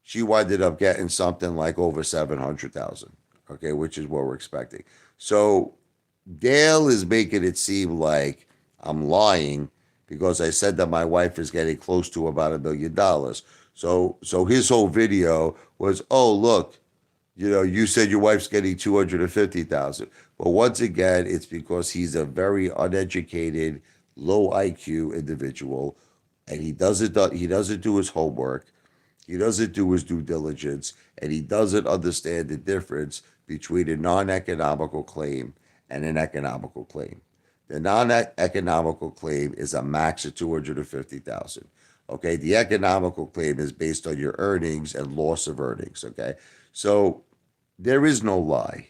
she winded up getting something like over 700,000. Okay, which is what we're expecting. So Dale is making it seem like I'm lying because I said that my wife is getting close to about $1 million. So his whole video was, oh look, you said your wife's getting 250,000. But once again, it's because he's a very uneducated, low IQ individual, and he doesn't do his homework, he doesn't do his due diligence, and he doesn't understand the difference between a non-economical claim and an economical claim. The non-economical claim is a max of 250,000. Okay, the economical claim is based on your earnings and loss of earnings. Okay, so there is no lie.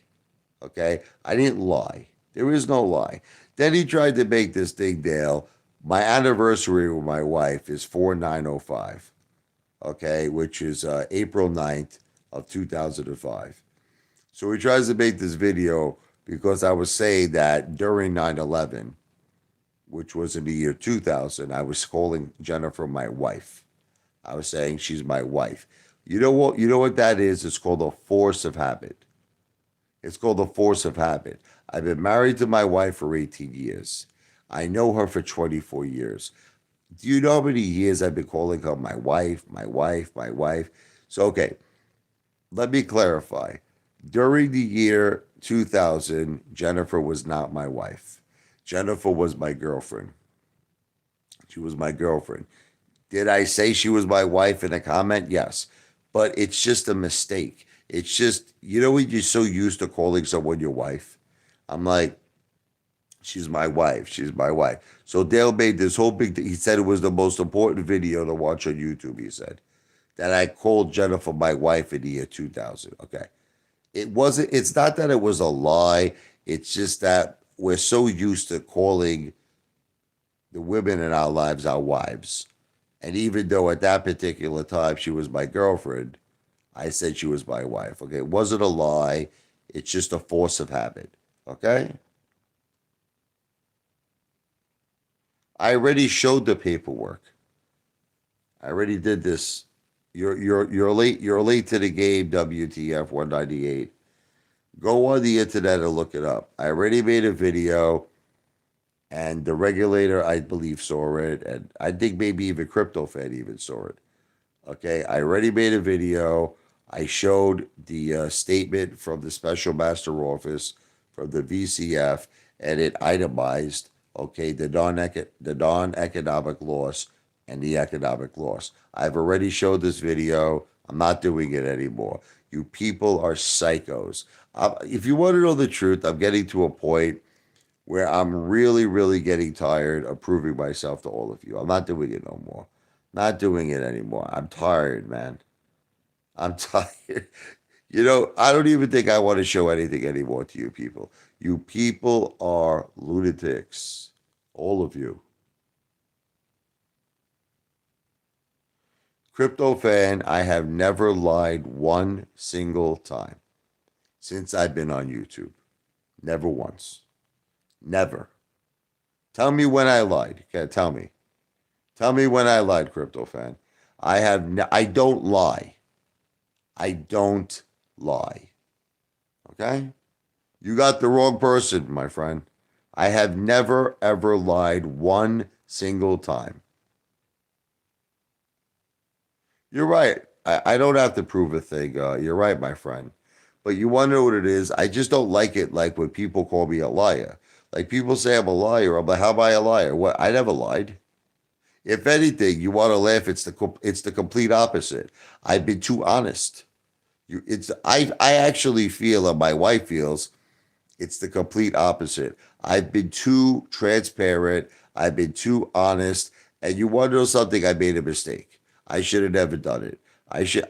Okay, I didn't lie. There is no lie. Then he tried to make this thing, Dale. My anniversary with my wife is 4905. Okay, which is April 9th of 2005. So he tries to make this video because I was saying that during 9/11, which was in the year 2000, I was calling Jennifer my wife. I was saying she's my wife. You know what? You know what that is? It's called a force of habit. It's called the force of habit. I've been married to my wife for 18 years. I know her for 24 years. Do you know how many years I've been calling her my wife, my wife, my wife? So, okay, let me clarify. During the year 2000, Jennifer was not my wife. Jennifer was my girlfriend. She was my girlfriend. Did I say she was my wife in a comment? Yes. But it's just a mistake. It's just, when you're so used to calling someone your wife? I'm like, she's my wife. She's my wife. So Dale made this whole big thing. He said it was the most important video to watch on YouTube, he said. That I called Jennifer my wife in the year 2000. Okay. It's not that it was a lie. It's just that we're so used to calling the women in our lives our wives. And even though at that particular time she was my girlfriend, I said she was my wife. Okay. It wasn't a lie. It's just a force of habit. Okay. I already showed the paperwork. I already did this. You're late. You're late to the game. WTF 198. Go on the internet and look it up. I already made a video, and the regulator, I believe, saw it, and I think maybe even CryptoFan even saw it. Okay, I already made a video. I showed the statement from the Special Master Office from the VCF, and it itemized, okay, the non-economic loss and the economic loss. I've already showed this video. I'm not doing it anymore. You people are psychos. If you want to know the truth, I'm getting to a point where I'm really, really getting tired of proving myself to all of you. I'm not doing it no more. Not doing it anymore. I'm tired, man. I'm tired. I don't even think I want to show anything anymore to you people. You people are lunatics. All of you. Crypto fan, I have never lied one single time since I've been on YouTube. Never once. Never. Tell me when I lied. Okay, tell me. Tell me when I lied, crypto fan. I don't lie. I don't lie. Okay? You got the wrong person, my friend. I have never ever lied one single time. You're right. I don't have to prove a thing. You're right, my friend. But you want to know what it is? I just don't like it like when people call me a liar. Like people say I'm a liar. I'm like, how am I a liar? What? I never lied. If anything, you want to laugh, it's the complete opposite. I've been too honest. I actually feel, and my wife feels, it's the complete opposite. I've been too transparent. I've been too honest. And you want to know something? I made a mistake. I should have never done it.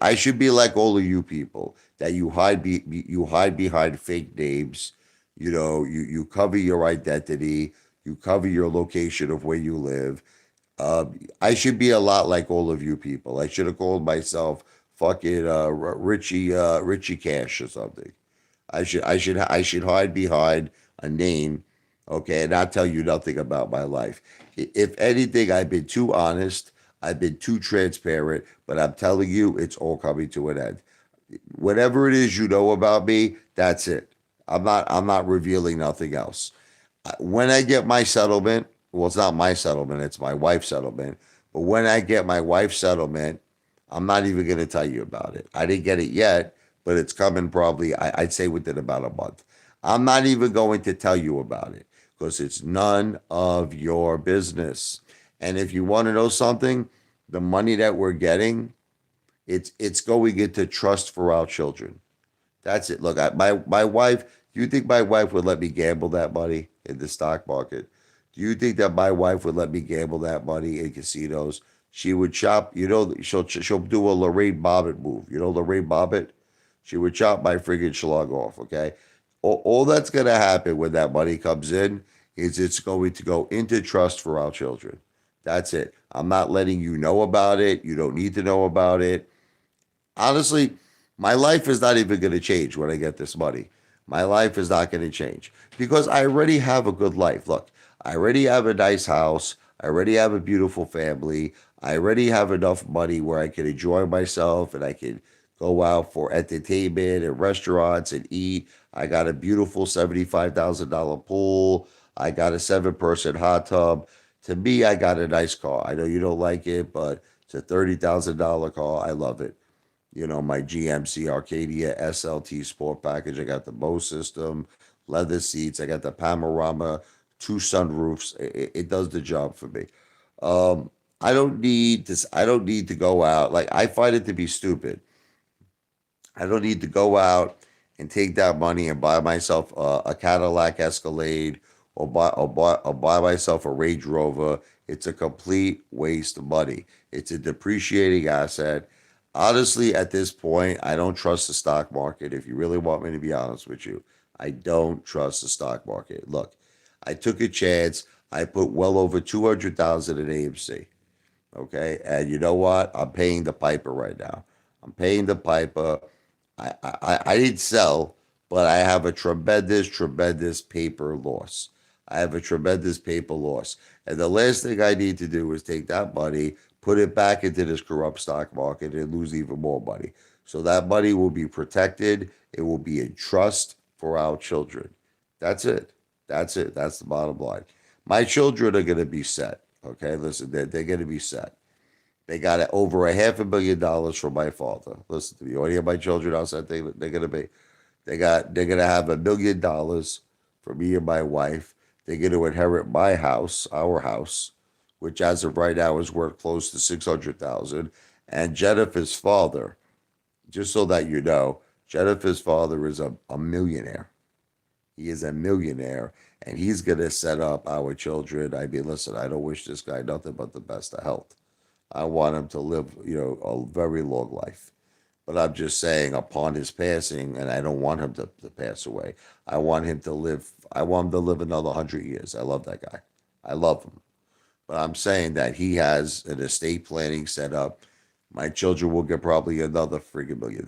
I should be like all of you people that you hide behind fake names. You cover your identity. You cover your location of where you live. I should be a lot like all of you people. I should have called myself fucking Richie Cash or something. I should hide behind a name, okay, and not tell you nothing about my life. If anything, I've been too honest. I've been too transparent, but I'm telling you, it's all coming to an end. Whatever it is you know about me, that's it. I'm not revealing nothing else. When I get my settlement, well, it's not my settlement, it's my wife's settlement. But when I get my wife's settlement, I'm not even going to tell you about it. I didn't get it yet, but it's coming probably, I'd say within about a month. I'm not even going to tell you about it because it's none of your business. And if you want to know something, the money that we're getting, it's going into trust for our children. That's it. Look, my wife. Do you think my wife would let me gamble that money in the stock market? Do you think that my wife would let me gamble that money in casinos? She would chop. She'll do a Lorraine Bobbitt move. You know Lorraine Bobbitt. She would chop my friggin' schlug off. Okay. All that's gonna happen when that money comes in is it's going to go into trust for our children. That's it. I'm not letting you know about it. You don't need to know about it. Honestly, my life is not even going to change when I get this money. My life is not going to change because I already have a good life. Look, I already have a nice house. I already have a beautiful family. I already have enough money where I can enjoy myself and I can go out for entertainment and restaurants and eat. I got a beautiful $75,000 pool. I got a 7-person hot tub. To me, I got a nice car. I know you don't like it, but it's a $30,000 car. I love it. My GMC Arcadia SLT Sport Package. I got the Bose system, leather seats. I got the panorama, two sunroofs. It does the job for me. I don't need this. I don't need to go out. Like I find it to be stupid. I don't need to go out and take that money and buy myself a Cadillac Escalade or buy myself a Range Rover. It's a complete waste of money. It's a depreciating asset. Honestly, at this point, I don't trust the stock market. If you really want me to be honest with you, I don't trust the stock market. Look, I took a chance. I put well over 200,000 in AMC. Okay, and you know what? I'm paying the piper right now. I'm paying the piper. I didn't sell, but I have a tremendous, tremendous paper loss. I have a tremendous paper loss. And the last thing I need to do is take that money, put it back into this corrupt stock market, and lose even more money. So that money will be protected. It will be in trust for our children. That's it. That's it. That's the bottom line. My children are going to be set. Okay, listen, they're going to be set. They got over a $500,000 from my father. Listen to me. All of my children outside, they're gonna be. They're gonna have $1 million for me and my wife. They're gonna inherit my house, our house, which as of right now is worth close to 600,000. And Jennifer's father, just so that you know, Jennifer's father is a millionaire. He is a millionaire, and he's gonna set up our children. I mean, listen, I don't wish this guy nothing but the best of health. I want him to live, a very long life. But I'm just saying, upon his passing, and I don't want him to pass away. I want him to live. I want him to live another 100 years. I love that guy. I love him. But I'm saying that he has an estate planning set up. My children will get probably another friggin' $1 million.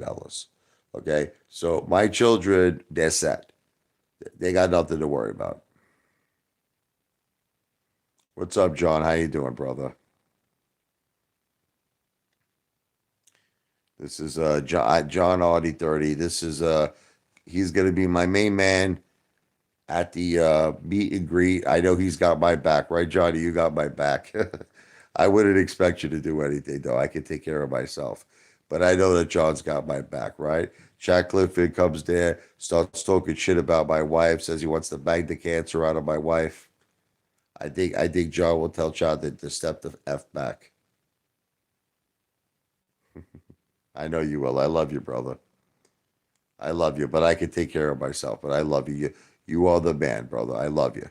Okay, so my children, they're set. They got nothing to worry about. What's up, John? How you doing, brother? This is John Audie 30. This is he's gonna be my main man at the meet and greet. I know he's got my back, right, Johnny? You got my back. I wouldn't expect you to do anything though. I can take care of myself. But I know that John's got my back, right? Jack Clifford comes there, starts talking shit about my wife, says he wants to bang the cancer out of my wife. I think John will tell John to step the F back. I know you will. I love you, brother. I love you, but I can take care of myself. But I love you. You are the man, brother. I love you.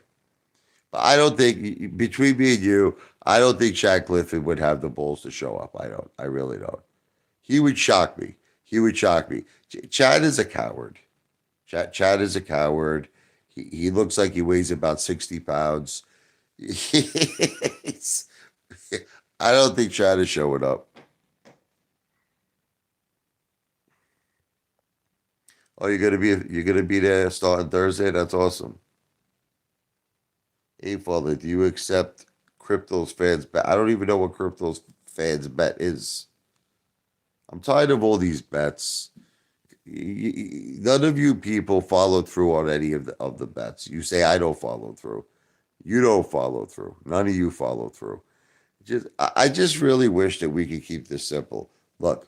But I don't think between me and you, I don't think Shaq Clifford would have the balls to show up. I don't. I really don't. He would shock me. He would shock me. Chad is a coward. Chad is a coward. He looks like he weighs about 60 pounds. He's- I don't think Chad is showing up. Oh, you're gonna be there starting Thursday? That's awesome. Hey, father, do you accept Crypto's fans bet? I don't even know what Crypto's fans bet is. I'm tired of all these bets. None of you people follow through on any of the bets. You say I don't follow through. You don't follow through. None of you follow through. I just really wish that we could keep this simple. Look,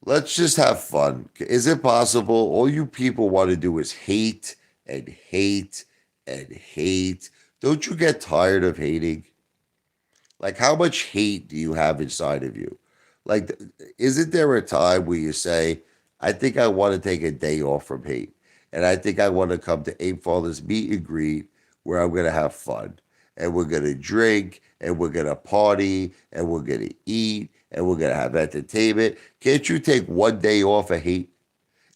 let's just have fun. Is it possible? All you people want to do is hate and hate and hate. Don't you get tired of hating? Like, how much hate do you have inside of you? Like, isn't there a time where you say, I think I want to take a day off from hate? And I think I want to come to Apefather's meet and greet where I'm going to have fun. And we're going to drink and we're going to party and we're going to eat and we're going to have entertainment. Can't you take one day off of hate?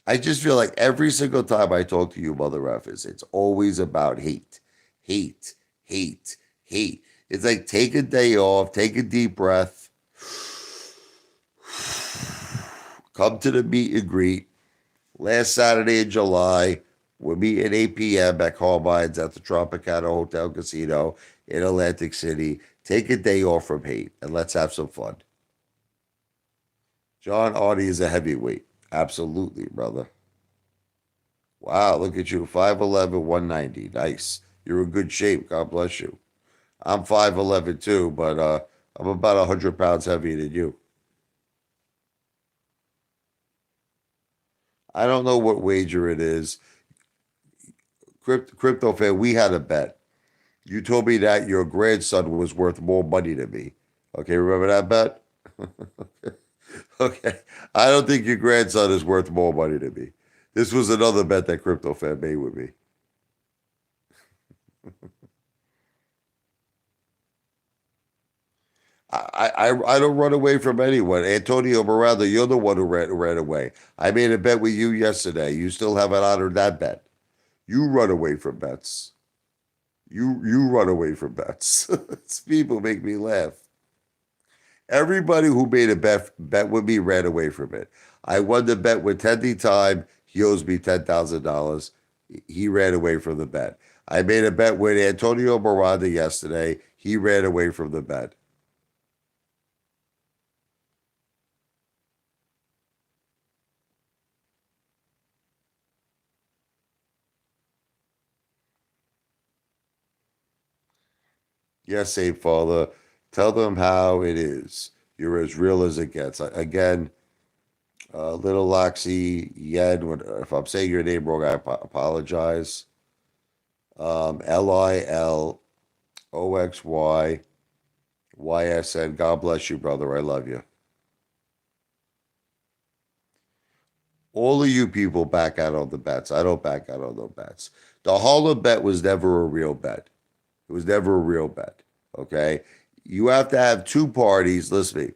I just feel like every single time I talk to you, Mother Effers, it's always about hate, hate, hate, hate. It's like take a day off, take a deep breath, come to the meet and greet. Last Saturday in July, we're meeting at 8 p.m. at Carmine's at the Tropicana Hotel Casino in Atlantic City. Take a day off from hate and let's have some fun. John Artie is a heavyweight. Absolutely, brother. Wow, look at you. 5'11, 190. Nice. You're in good shape. God bless you. I'm 5'11 too, but I'm about 100 pounds heavier than you. I don't know what wager it is. Crypto fan, we had a bet. You told me that your grandson was worth more money than me. Okay, remember that bet? Okay. I don't think your grandson is worth more money than me. This was another bet that Crypto fan made with me. I don't run away from anyone. Antonio Miranda, you're the one who ran away. I made a bet with you yesterday. You still haven't honored that bet. You run away from bets. You run away from bets. People make me laugh. Everybody who made a bet with me ran away from it. I won the bet with Tendy Time. He owes me $10,000. He ran away from the bet. I made a bet with Antonio Miranda yesterday. He ran away from the bet. Yes, say Father. Tell them how it is. You're as real as it gets. Again, Little Loxy, Yen, if I'm saying your name wrong, I apologize. LILOXYYSN. God bless you, brother. I love you. All of you people back out on the bets. I don't back out on the bets. The Harlem bet was never a real bet. It was never a real bet. Okay. You have to have two parties. Listen to me.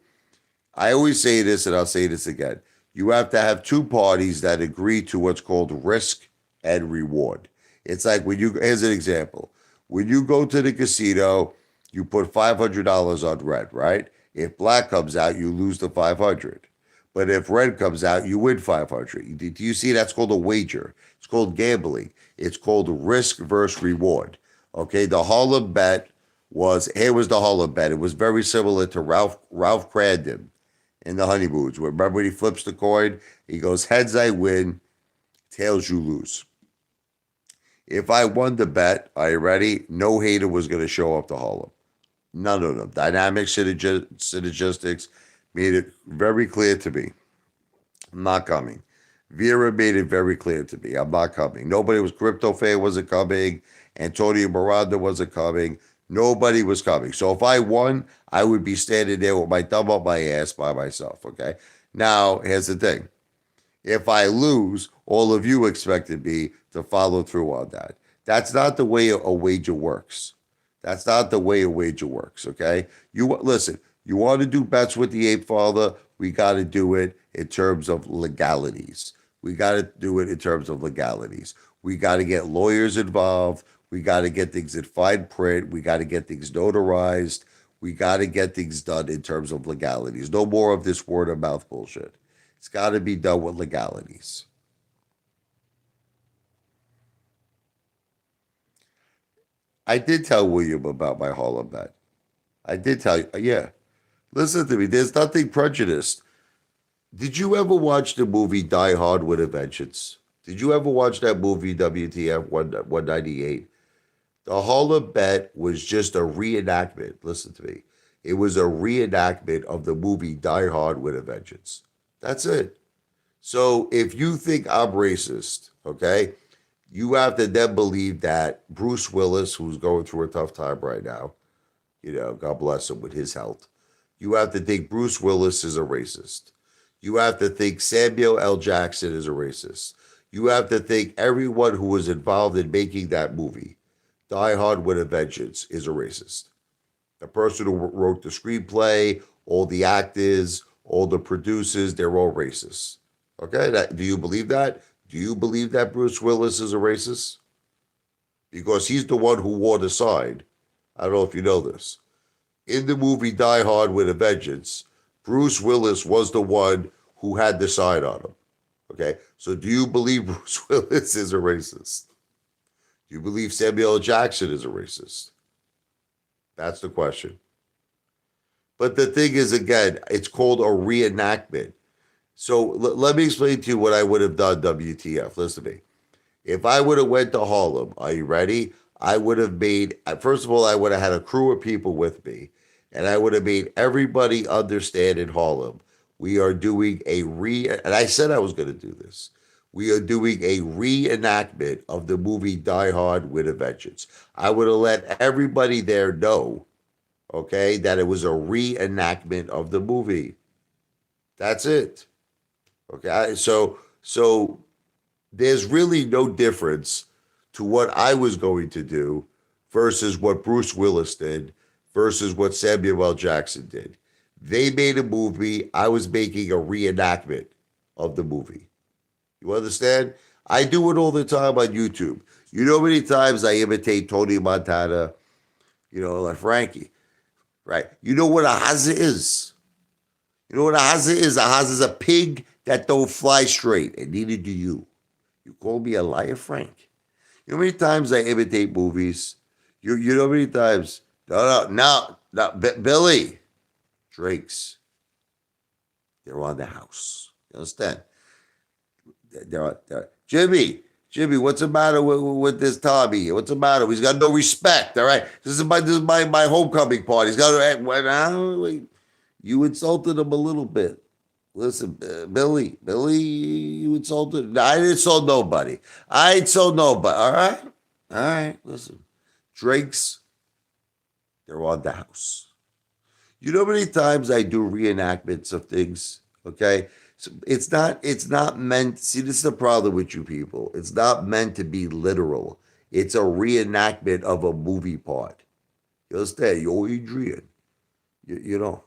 I always say this and I'll say this again. You have to have two parties that agree to what's called risk and reward. It's like here's an example. When you go to the casino, you put $500 on red, right? If black comes out, you lose the 500. But if red comes out, you win 500. Do you see that's called a wager? It's called gambling. It's called risk versus reward. Okay, the Harlem bet here was the Harlem bet. It was very similar to Ralph Crandon in the Honeymoons. Remember when he flips the coin? He goes, heads I win, tails you lose. If I won the bet, are you ready? No hater was going to show up to Harlem. None of them. Dynamic synergistics made it very clear to me. I'm not coming. Vera made it very clear to me. I'm not coming. Nobody was Crypto Fan wasn't coming. Antonio Miranda wasn't coming. Nobody was coming. So if I won, I would be standing there with my thumb up my ass by myself. Okay. Now, here's the thing. If I lose, all of you expected me to follow through on that. That's not the way a wager works. That's not the way a wager works. Okay, you listen. You want to do bets with the Ape Father? We got to do it in terms of legalities. We got to do it in terms of legalities. We got to get lawyers involved. We got to get things in fine print. We got to get things notarized. We got to get things done in terms of legalities. No more of this word of mouth bullshit. It's got to be done with legalities. I did tell William about my Harlem bet. I did tell you, yeah. Listen to me. There's nothing prejudiced. Did you ever watch the movie Die Hard with a Vengeance? Did you ever watch that movie WTF 198? The Harlem bet was just a reenactment. Listen to me. It was a reenactment of the movie Die Hard with a Vengeance. That's it. So if you think I'm racist, okay, you have to then believe that Bruce Willis, who's going through a tough time right now, God bless him with his health. You have to think Bruce Willis is a racist. You have to think Samuel L. Jackson is a racist. You have to think everyone who was involved in making that movie, Die Hard with a Vengeance, is a racist. The person who wrote the screenplay, all the actors, all the producers, they're all racist. Okay, do you believe that? Do you believe that Bruce Willis is a racist? Because he's the one who wore the sign. I don't know if you know this. In the movie Die Hard with a Vengeance, Bruce Willis was the one who had the sign on him. Okay, so do you believe Bruce Willis is a racist? Do you believe Samuel L. Jackson is a racist? That's the question. But the thing is, again, it's called a reenactment. So let me explain to you what I would have done, WTF. Listen to me. If I would have went to Harlem, are you ready? I would have made, first of all, I would have had a crew of people with me, and I would have made everybody understand in Harlem, we are doing and I said I was going to do this. We are doing a reenactment of the movie Die Hard with a Vengeance. I would have let everybody there know, okay, that it was a reenactment of the movie. That's it. Okay, so there's really no difference to what I was going to do versus what Bruce Willis did versus what Samuel L. Jackson did. They made a movie. I was making a reenactment of the movie. You understand? I do it all the time on YouTube. You know how many times I imitate Tony Montana, like Frankie, right? You know what a haza is? You know what a haza is? A haza is a pig that don't fly straight, and neither do you. You call me a liar, Frank. You know how many times I imitate movies? You know how many times? No, Billy. Drakes. They're on the house. You understand? They're Jimmy, what's the matter with this Tommy? What's the matter? He's got no respect. All right, this is my homecoming party. He's got to. You insulted him a little bit. Listen, Billy, you insulted. I didn't insult nobody. I insult nobody. All right. Listen, Drake's. They're on the house. You know how many times I do reenactments of things? Okay, so it's not meant. See, this is the problem with you people. It's not meant to be literal. It's a reenactment of a movie part. You understand? Yo, Adrian. You know.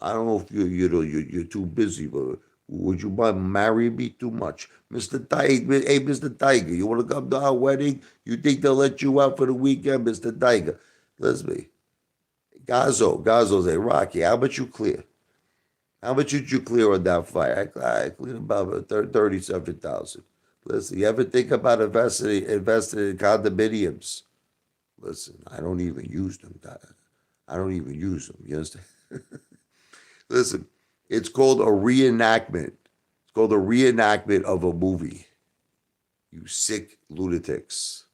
I don't know if you're too busy, but would you mind marrying me too much, Mister Tiger? Hey, Mister Tiger, you want to come to our wedding? You think they'll let you out for the weekend, Mister Tiger? Listen to me. Gazzo say, Rocky, how much you clear? How much did you clear on that fight? I cleared about 37,000. Listen, you ever think about investing in condominiums? Listen, I don't even use them. I don't even use them. You understand? Listen, it's called a reenactment. It's called a reenactment of a movie. You sick lunatics.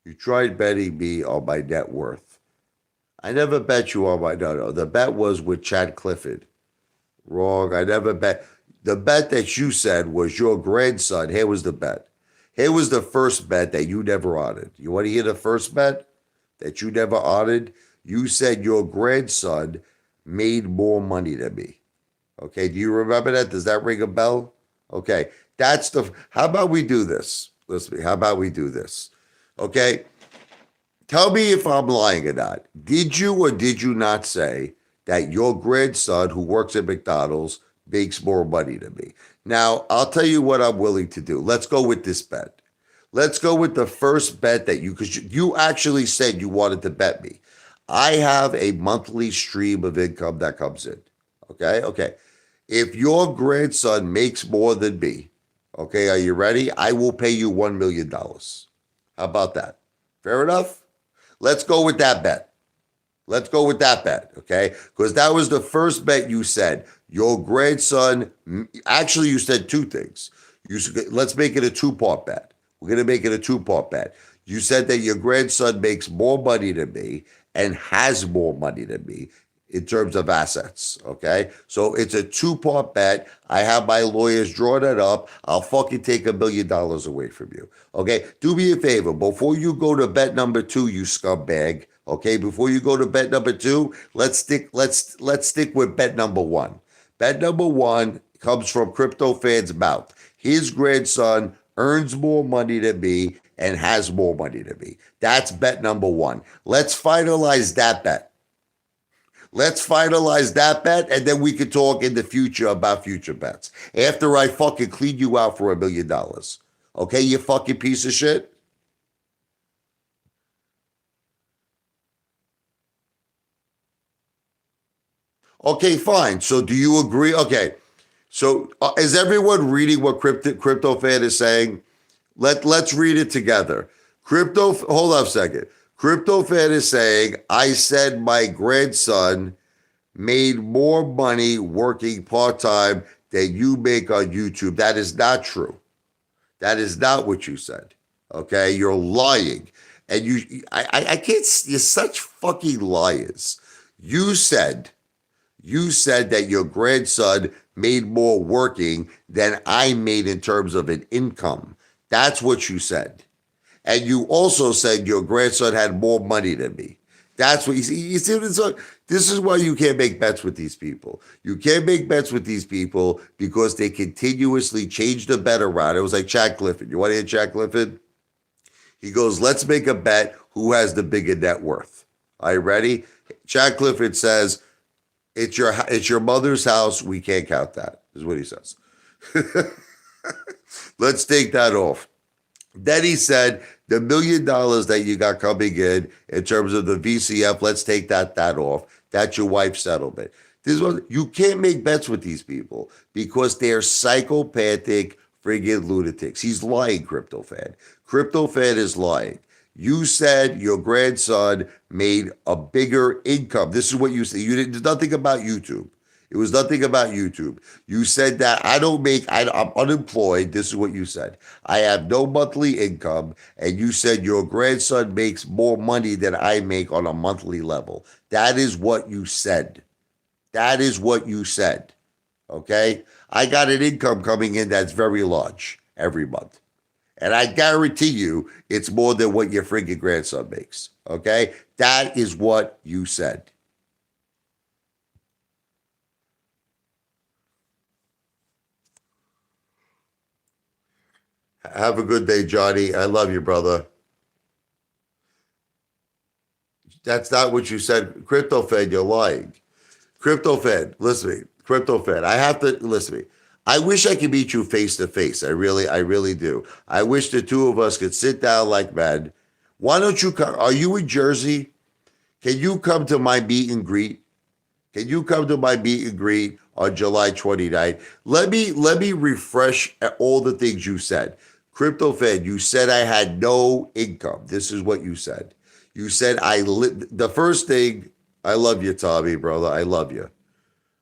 You tried betting me on my net worth. I never bet you on my no. The bet was with Chad Clifford. Wrong. I never bet. The bet that you said was your grandson. Here was the bet. Here was the first bet that you never honored. You want to hear the first bet that you never honored? You said your grandson made more money than me. Okay, do you remember that? Does that ring a bell? Okay, how about we do this? Listen, how about we do this? Okay, tell me if I'm lying or not. Did you or did you not say that your grandson who works at McDonald's makes more money than me? Now, I'll tell you what I'm willing to do. Let's go with this bet. Let's go with the first bet that because you actually said you wanted to bet me. I have a monthly stream of income that comes in. Okay, okay. If your grandson makes more than me, okay, are you ready? I will pay you $1 million. How about that? Fair enough? Let's go with that bet. Let's go with that bet, okay? Because that was the first bet you said. Your grandson, actually, you said two things. Let's make it a two-part bet. We're going to make it a two-part bet. You said that your grandson makes more money than me and has more money than me in terms of assets, okay? So it's a two-part bet. I have my lawyers draw that up. I'll fucking take $1 million away from you, okay? Do me a favor. Before you go to bet number two, you scumbag, okay? Before you go to bet number two, let's stick with bet number one. Bet number one comes from Crypto Fan's mouth. His grandson earns more money than me and has more money than me. That's bet number one. Let's finalize that bet. Let's finalize that bet, and then we can talk in the future about future bets. After I fucking clean you out for $1 million. Okay, you fucking piece of shit? Okay, fine. So do you agree? Okay. So is everyone reading what Crypto Fan is saying? Let's read it together. Hold on a second. Crypto Fan is saying, I said my grandson made more money working part-time than you make on YouTube. That is not true. That is not what you said. Okay, you're lying. And I can't, you're such fucking liars. You said, you said that your grandson made more working than I made in terms of an income. That's what you said. And you also said your grandson had more money than me. That's what you see. This is why you can't make bets with these people. You can't make bets with these people because they continuously change the bet around. It was like Chad Clifford. You want to hear Chad Clifford? He goes, let's make a bet who has the bigger net worth. Are you ready? Chad Clifford says, it's your mother's house. We can't count that, is what he says. Let's take that off. Then he said, the $1 million that you got coming in terms of the VCF, let's take that off. That's your wife's settlement. You can't make bets with these people because they're psychopathic friggin' lunatics. He's lying, Crypto Fan. Crypto Fan is lying. You said your grandson made a bigger income. This is what you said. You didn't. There's nothing about YouTube. It was nothing about YouTube. You said that I'm unemployed. This is what you said. I have no monthly income. And you said your grandson makes more money than I make on a monthly level. That is what you said. That is what you said. Okay? I got an income coming in that's very large every month. And I guarantee you it's more than what your friggin' grandson makes. Okay? That is what you said. Have a good day, Johnny. I love you, brother. That's not what you said. Crypto Fed, you're lying. Crypto Fed, listen to me. Crypto Fed, I have to listen to me. I wish I could meet you face to face. I really do. I wish the two of us could sit down like men. Why don't you come? Are you in Jersey? Can you come to my meet and greet? Can you come to my meet and greet on July 29th? Let me refresh all the things you said. Crypto Fed, you said I had no income. This is what you said. You said the first thing, I love you, Tommy, brother. I love you.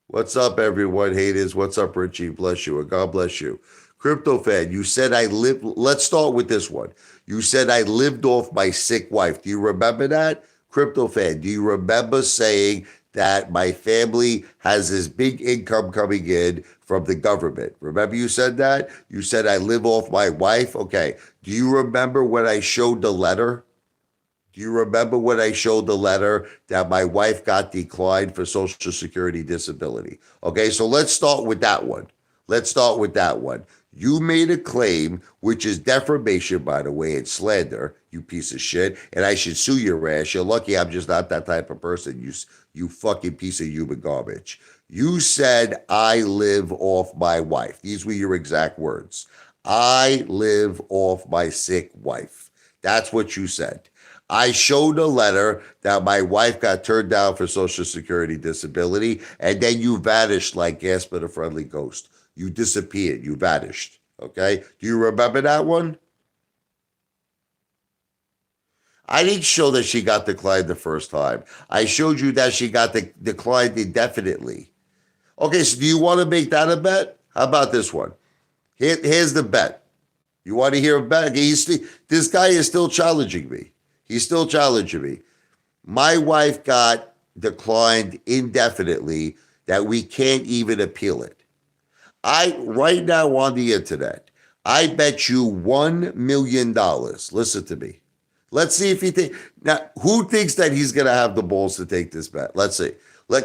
What's up, everyone? Haters. What's up, Richie? Bless you. And God bless you. Crypto Fed, you said let's start with this one. You said I lived off my sick wife. Do you remember that? Crypto Fed, do you remember saying that my family has this big income coming in from the government? Remember you said that? You said I live off my wife? Okay. Do you remember when I showed the letter? Do you remember when I showed the letter that my wife got declined for Social Security disability? Okay, so let's start with that one. Let's start with that one. You made a claim, which is defamation, by the way, it's slander, you piece of shit, and I should sue your ass. You're lucky I'm just not that type of person, you fucking piece of human garbage. You said, I live off my wife. These were your exact words. I live off my sick wife. That's what you said. I showed a letter that my wife got turned down for Social Security disability, and then you vanished like Gasper the Friendly Ghost. You disappeared. You vanished. Okay? Do you remember that one? I didn't show that she got declined the first time. I showed you that she got declined indefinitely. Okay, so do you want to make that a bet? How about this one? Here's the bet. You want to hear a bet? This guy is still challenging me. He's still challenging me. My wife got declined indefinitely that we can't even appeal it. Right now on the internet, I bet you $1 million. Listen to me. Let's see if he think now. Who thinks that he's gonna have the balls to take this bet? Let's see.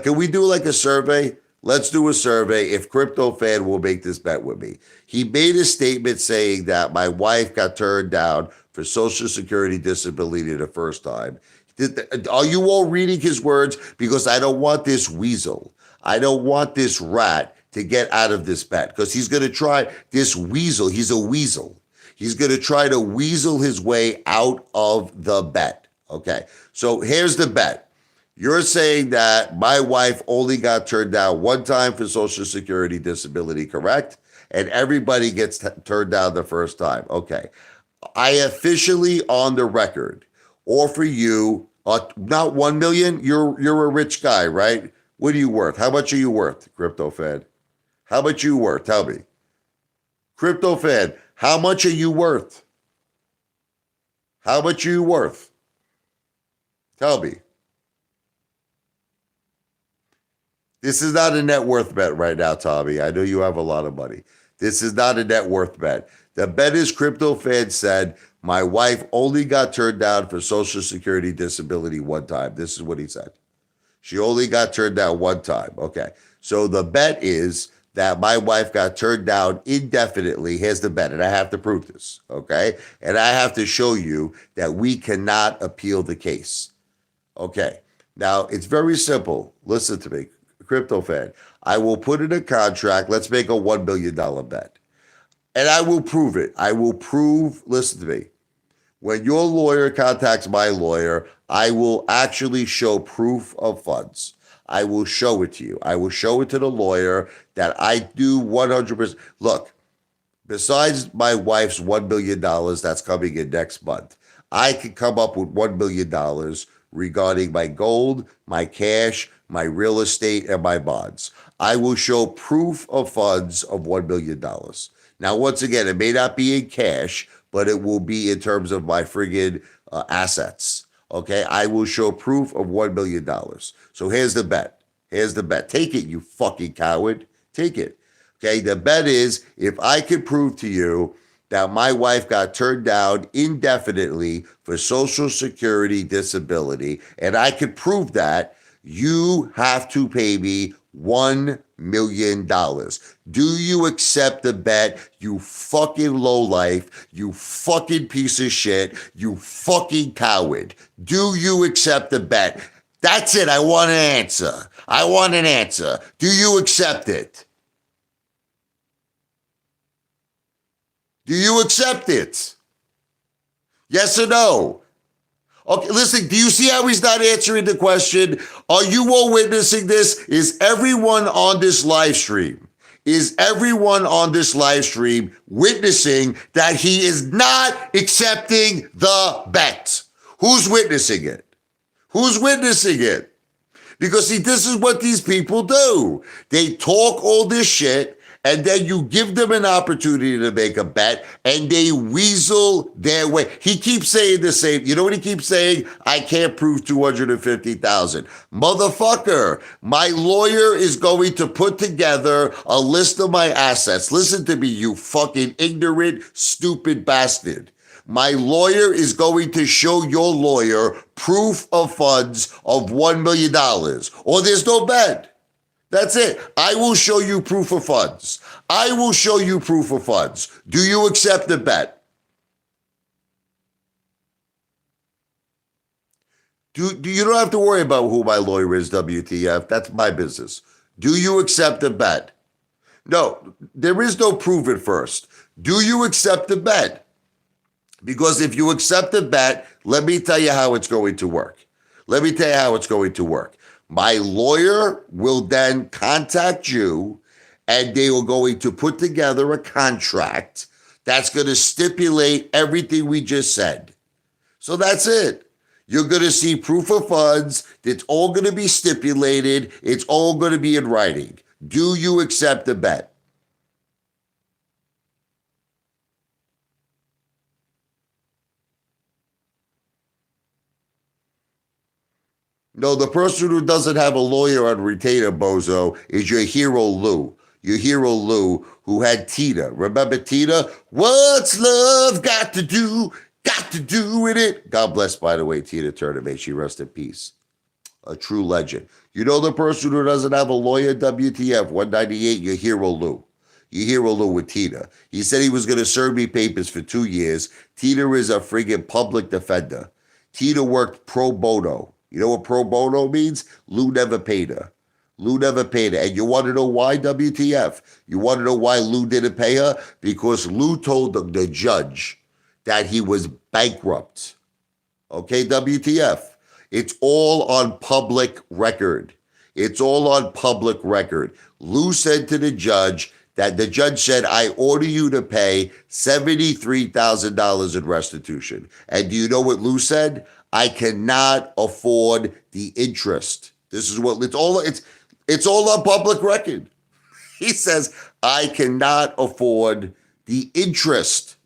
Can we do like a survey? Let's do a survey. If Crypto Fan will make this bet with me, he made a statement saying that my wife got turned down for Social Security disability the first time. Are you all reading his words? Because I don't want this weasel. I don't want this rat to get out of this bet because he's going to try this weasel. He's a weasel. He's going to try to weasel his way out of the bet. Okay. So here's the bet. You're saying that my wife only got turned down one time for Social Security disability, correct? And everybody gets turned down the first time. Okay. I officially on the record offer you not 1 million. You're a rich guy, right? What are you worth? How much are you worth, Crypto Fan? How much are you worth? Tell me. Crypto Fan, how much are you worth? How much are you worth? Tell me. This is not a net worth bet right now, Tommy. I know you have a lot of money. This is not a net worth bet. The bet is Crypto Fan said, my wife only got turned down for Social Security disability one time. This is what he said. She only got turned down one time. Okay. So the bet is that my wife got turned down indefinitely. Here's the bet, and I have to prove this. Okay. And I have to show you that we cannot appeal the case. Okay. Now, it's very simple. Listen to me, Crypto Fan. I will put in a contract. Let's make a $1 billion bet. And I will prove it. I will prove, listen to me. When your lawyer contacts my lawyer, I will actually show proof of funds. I will show it to you. I will show it to the lawyer that I do 100%. Look, besides my wife's $1 million that's coming in next month, I could come up with $1 million regarding my gold, my cash, my real estate, and my bonds. I will show proof of funds of $1 million. Now, once again, it may not be in cash, but it will be in terms of my friggin' assets. Okay, I will show proof of $1 million. So here's the bet. Here's the bet. Take it, you fucking coward. Take it. Okay, the bet is if I could prove to you that my wife got turned down indefinitely for Social Security disability, and I could prove that, you have to pay me $1 million. Do you accept the bet, you fucking lowlife, you fucking piece of shit, you fucking coward? Do you accept the bet? That's it. I want an answer. I want an answer. Do you accept it? Do you accept it? Yes or no? Okay, listen, do you see how he's not answering the question? Are you all witnessing this? Is everyone on this live stream? Is everyone on this live stream witnessing that he is not accepting the bet? Who's witnessing it? Who's witnessing it? Because see, this is what these people do. They talk all this shit, and then you give them an opportunity to make a bet, and they weasel their way. He keeps saying the same. You know what he keeps saying? I can't prove 250,000. Motherfucker, my lawyer is going to put together a list of my assets. Listen to me, you fucking ignorant, stupid bastard. My lawyer is going to show your lawyer proof of funds of $1 million, or there's no bet. That's it. I will show you proof of funds. I will show you proof of funds. Do you accept the bet? You don't have to worry about who my lawyer is, WTF. That's my business. Do you accept the bet? No, there is no proof at first. Do you accept the bet? Because if you accept the bet, let me tell you how it's going to work. Let me tell you how it's going to work. My lawyer will then contact you, and they are going to put together a contract that's going to stipulate everything we just said. So that's it. You're going to see proof of funds. It's all going to be stipulated. It's all going to be in writing. Do you accept the bet? No, the person who doesn't have a lawyer on retainer, bozo, is your hero Lou. Your hero Lou, who had Tina. Remember Tina? What's love got to do? Got to do with it. God bless, by the way, Tina Turner. May she rest in peace. A true legend. You know the person who doesn't have a lawyer, WTF, 198, your hero Lou. Your hero Lou with Tina. He said he was going to serve me papers for 2 years. Tina is a friggin' public defender. Tina worked pro bono. You know what pro bono means? Lou never paid her. Lou never paid her. And you want to know why, WTF? You want to know why Lou didn't pay her? Because Lou told the judge that he was bankrupt. Okay, WTF? It's all on public record. It's all on public record. Lou said to the judge that the judge said, I order you to pay $73,000 in restitution. And do you know what Lou said? I cannot afford the interest. This is what it's all on public record. He says, I cannot afford the interest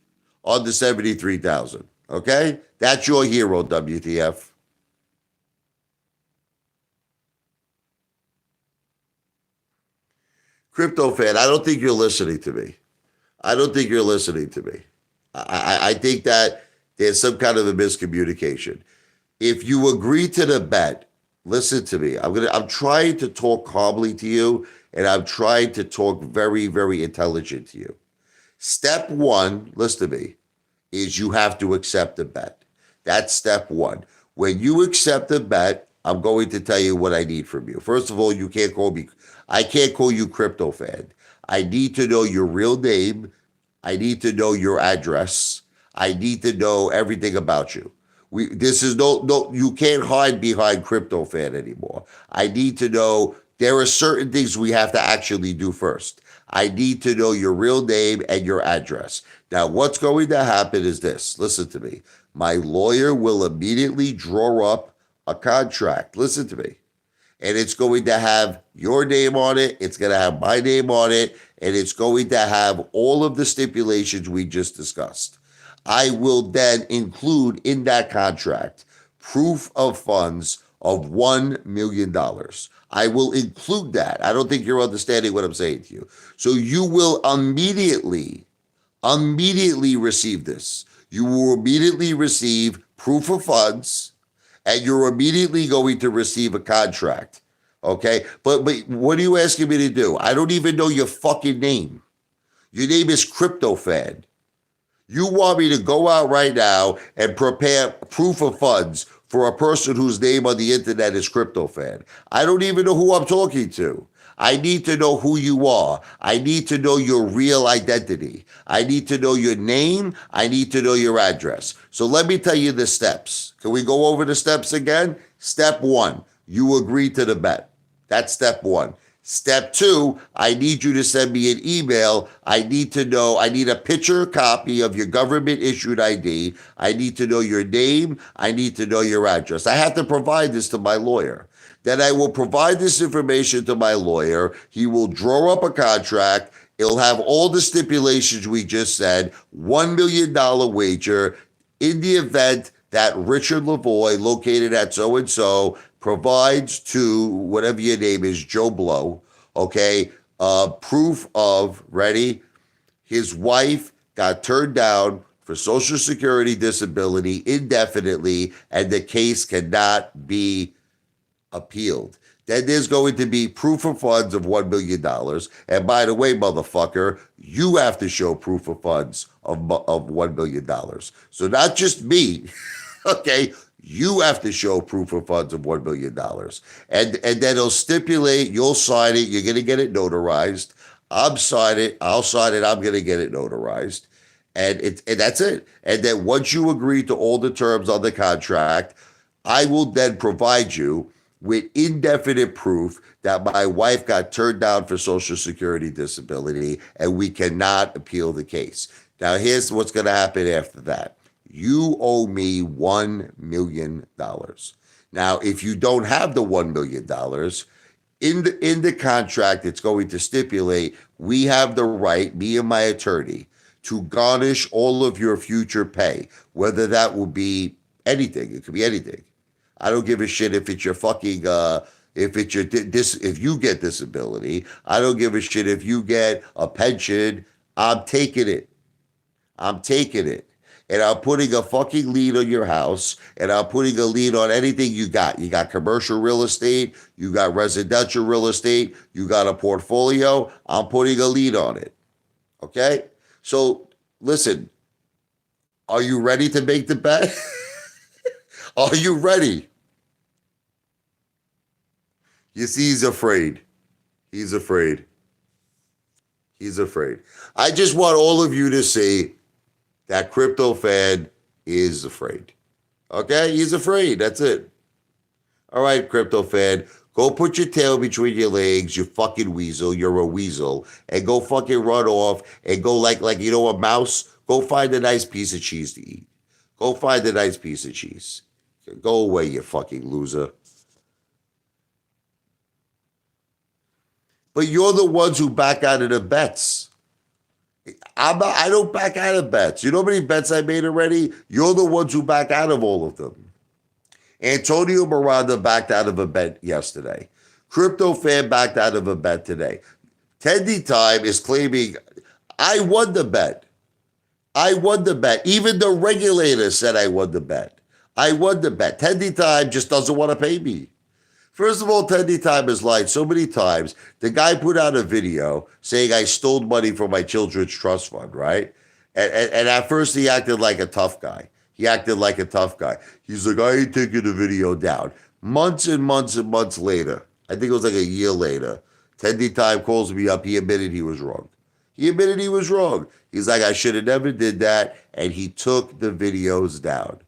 on the 73,000. Okay? That's your hero, WTF. Crypto fan, I don't think you're listening to me. I don't think you're listening to me. I think that there's some kind of a miscommunication. If you agree to the bet, listen to me. I'm trying to talk calmly to you, and I'm trying to talk very, very intelligent to you. Step one, listen to me, is you have to accept the bet. That's step one. When you accept the bet, I'm going to tell you what I need from you. First of all, I can't call you crypto fan. I need to know your real name. I need to know your address. I need to know everything about you. This is no, you can't hide behind crypto fan anymore. I need to know, there are certain things we have to actually do first. I need to know your real name and your address. Now, what's going to happen is this. Listen to me. My lawyer will immediately draw up a contract. Listen to me. And it's going to have your name on it. It's going to have my name on it. And it's going to have all of the stipulations we just discussed. I will then include in that contract proof of funds of $1 million. I will include that. I don't think you're understanding what I'm saying to you. So you will immediately receive this. You will immediately receive proof of funds, and you're immediately going to receive a contract. Okay? But what are you asking me to do? I don't even know your fucking name. Your name is Crypto Fan. You want me to go out right now and prepare proof of funds for a person whose name on the internet is Crypto Fan. I don't even know who I'm talking to. I need to know who you are. I need to know your real identity. I need to know your name. I need to know your address. So let me tell you the steps. Can we go over the steps again? Step one, you agree to the bet. That's step one. Step two, I need you to send me an email. I need a picture copy of your government issued ID. I need to know your name. I need to know your address. I have to provide this to my lawyer. Then I will provide this information to my lawyer. He will draw up a contract. It'll have all the stipulations we just said, $1 million wager in the event that Richard Lavoie, located at so-and-so, provides to whatever your name is, Joe Blow, okay, proof of, ready, his wife got turned down for Social Security disability indefinitely, and the case cannot be appealed. Then there's going to be proof of funds of $1 million. And by the way, motherfucker, you have to show proof of funds of $1 million. So not just me, okay? You have to show proof of funds of $1 million. And then it'll stipulate, you'll sign it, you're going to get it notarized. I'll sign it, I'm going to get it notarized. And that's it. And then once you agree to all the terms on the contract, I will then provide you with indefinite proof that my wife got turned down for Social Security disability and we cannot appeal the case. Now, here's what's going to happen after that. You owe me $1 million. Now, if you don't have the $1 million, in the contract, it's going to stipulate we have the right, me and my attorney, to garnish all of your future pay, whether that will be anything. It could be anything. I don't give a shit if it's your fucking if you get disability. I don't give a shit if you get a pension. I'm taking it. And I'm putting a fucking lien on your house, and I'm putting a lien on anything you got. You got commercial real estate, you got residential real estate, you got a portfolio. I'm putting a lien on it. Okay? So listen, are you ready to make the bet? Are you ready? You see, he's afraid. He's afraid. I just want all of you to see that crypto fan is afraid. Okay? He's afraid. That's it. All right, crypto fan. Go put your tail between your legs, you fucking weasel. You're a weasel. And go fucking run off and go like you know, a mouse. Go find a nice piece of cheese to eat. Go find a nice piece of cheese. Go away, you fucking loser. But you're the ones who back out of the bets. I don't back out of bets. You know how many bets I made already? You're the ones who back out of all of them. Antonio Miranda backed out of a bet yesterday. Crypto fan backed out of a bet today. Tendy Time is claiming, I won the bet. Even the regulator said I won the bet. Tendy Time just doesn't want to pay me. First of all, Tendy Time has lied so many times. The guy put out a video saying I stole money from my children's trust fund, right? And at first he acted like a tough guy. He's like, I ain't taking the video down. Months and months and months later, I think it was like a year later, Tendy Time calls me up. He admitted he was wrong. He's like, I should have never did that. And he took the videos down.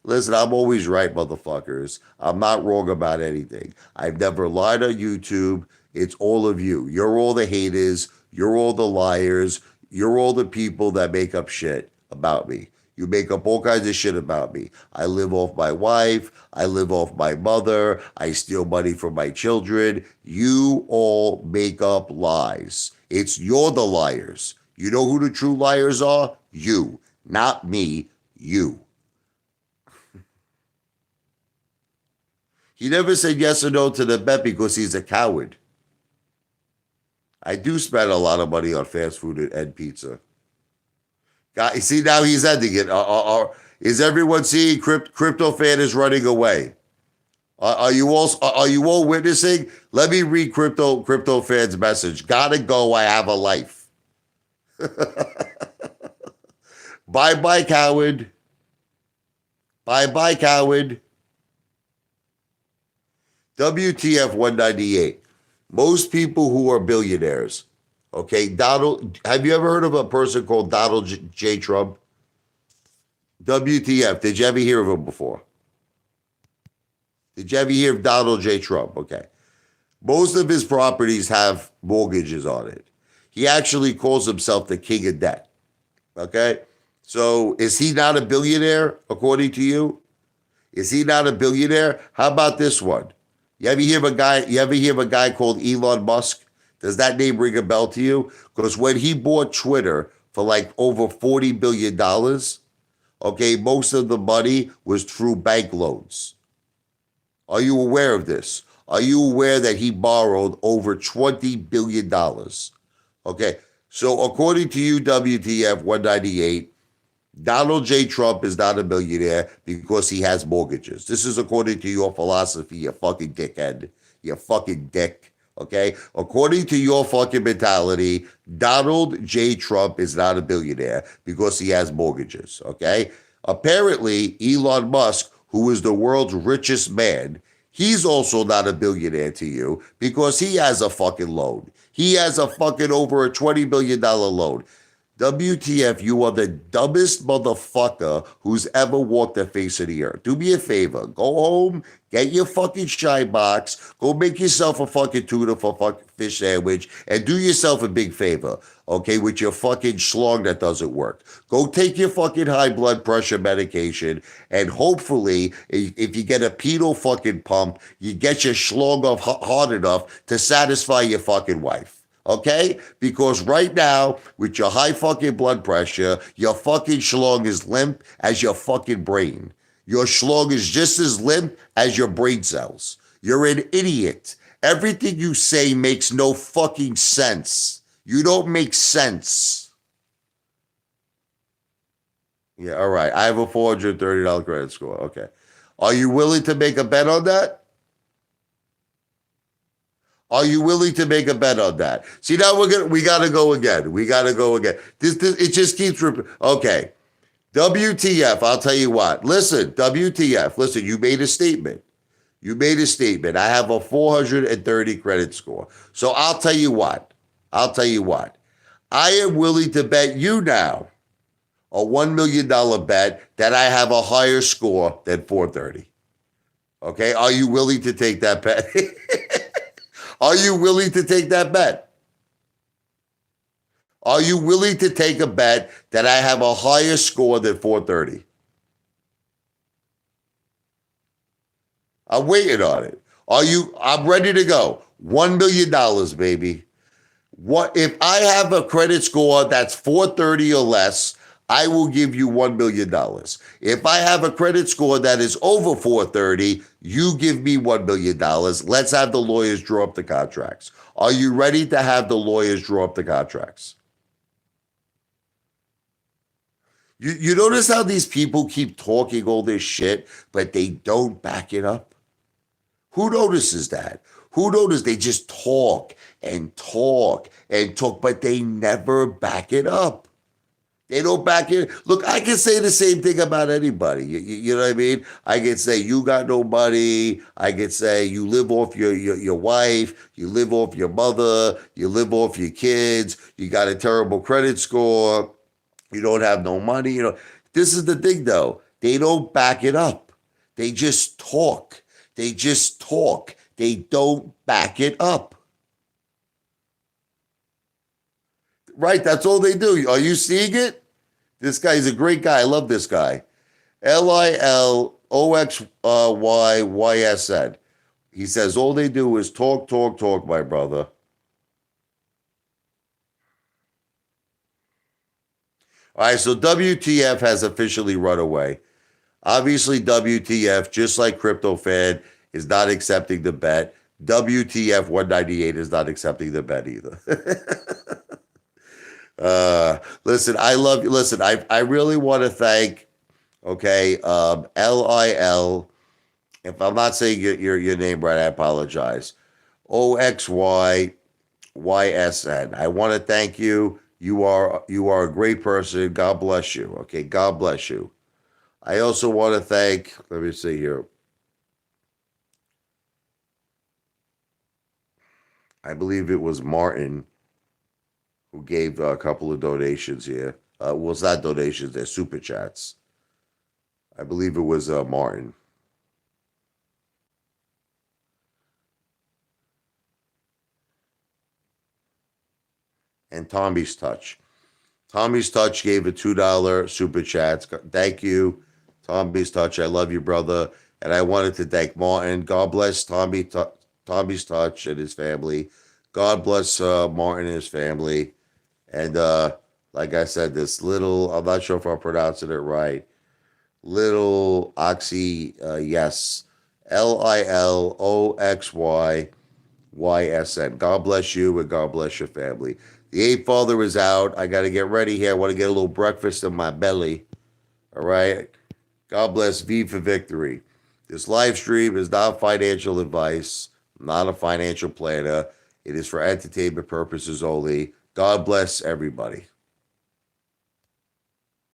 Listen, I'm always right, motherfuckers. I'm not wrong about anything. I've never lied on YouTube. It's all of you. You're all the haters. You're all the liars. You're all the people that make up shit about me. You make up all kinds of shit about me. I live off my wife. I live off my mother. I steal money from my children. You all make up lies. You're the liars. You know who the true liars are? You. Not me, you. He never said yes or no to the bet because he's a coward. I do spend a lot of money on fast food and pizza. God, see, now he's ending it. Is everyone seeing crypto fan is running away? Are you all witnessing? Let me read crypto fan's message. Gotta go. I have a life. Bye-bye, coward. Bye-bye, coward. WTF 198. Most people who are billionaires, okay, have you ever heard of a person called Donald J. Trump? WTF, did you ever hear of him before? Did you ever hear of Donald J. Trump? Okay. Most of his properties have mortgages on it. He actually calls himself the king of debt. Okay? So is he not a billionaire, according to you? Is he not a billionaire? How about this one? You ever hear of a guy called Elon Musk? Does that name ring a bell to you? Because when he bought Twitter for like over $40 billion, okay, most of the money was through bank loans. Are you aware of this? Are you aware that he borrowed over $20 billion? Okay, So according to you, WTF 198, Donald J. Trump is not a millionaire because he has mortgages. This is according to your philosophy, you fucking dickhead. You fucking dick. Okay? According to your fucking mentality, Donald J. Trump is not a billionaire because he has mortgages. Okay? Apparently, Elon Musk, who is the world's richest man, he's also not a billionaire to you because he has a fucking loan. He has a fucking over a $20 billion loan. WTF, you are the dumbest motherfucker who's ever walked the face of the earth. Do me a favor. Go home, get your fucking shy box, go make yourself a fucking tuna for fucking fish sandwich, and do yourself a big favor, okay, with your fucking schlong that doesn't work. Go take your fucking high blood pressure medication, and hopefully, if you get a pedal fucking pump, you get your schlong off hard enough to satisfy your fucking wife. Okay? Because right now, with your high fucking blood pressure, your fucking schlong is limp as your fucking brain. Your schlong is just as limp as your brain cells. You're an idiot. Everything you say makes no fucking sense. You don't make sense. Yeah, all right. I have a $430 credit score. Okay. Are you willing to make a bet on that? Are you willing to make a bet on that? See, now we gotta go again. We gotta go again. This it just keeps okay. WTF, I'll tell you what. Listen, WTF, listen, you made a statement. You made a statement. I have a 430 credit score. So I'll tell you what. I'll tell you what. I am willing to bet you now a $1 million bet that I have a higher score than 430. Okay? Are you willing to take that bet? Are you willing to take that bet? Are you willing to take a bet that I have a higher score than 430? I'm waiting on it. I'm ready to go. $1 million, baby. What if I have a credit score that's 430 or less? I will give you $1 million. If I have a credit score that is over 430, you give me $1 million. Let's have the lawyers draw up the contracts. Are you ready to have the lawyers draw up the contracts? You notice how these people keep talking all this shit, but they don't back it up? Who notices that? Who notices they just talk and talk and talk, but they never back it up? They don't back it. Look, I can say the same thing about anybody. You know what I mean? I can say you got no money. I can say you live off your wife. You live off your mother. You live off your kids. You got a terrible credit score. You don't have no money. You know, this is the thing though. They don't back it up. They just talk. They just talk. They don't back it up. Right? That's all they do. Are you seeing it? This guy's a great guy. I love this guy. LILOXYYSN. He says all they do is talk, talk, talk, my brother. All right, so WTF has officially run away. Obviously, WTF, just like CryptoFan, is not accepting the bet. WTF 198 is not accepting the bet either. Listen, I love you. Listen, I really want to thank, okay, LIL. If I'm not saying your name right, I apologize. OXYYSN. I want to thank you. You are a great person. God bless you. Okay, God bless you. I also want to thank, let me see here. I believe it was Martin who gave a couple of donations here. Well, it's not donations, they're super chats. I believe it was Martin. And Tommy's Touch. Tommy's Touch gave a $2 super chat. Thank you, Tommy's Touch. I love you, brother. And I wanted to thank Martin. God bless Tommy's Touch and his family. God bless Martin and his family. And like I said, this little, I'm not sure if I'm pronouncing it right, little Oxy, yes, LILOXYYSN. God bless you and God bless your family. The Apefather is out. I got to get ready here. I want to get a little breakfast in my belly. All right. God bless. V for victory. This live stream is not financial advice. I'm not a financial planner. It is for entertainment purposes only. God bless everybody.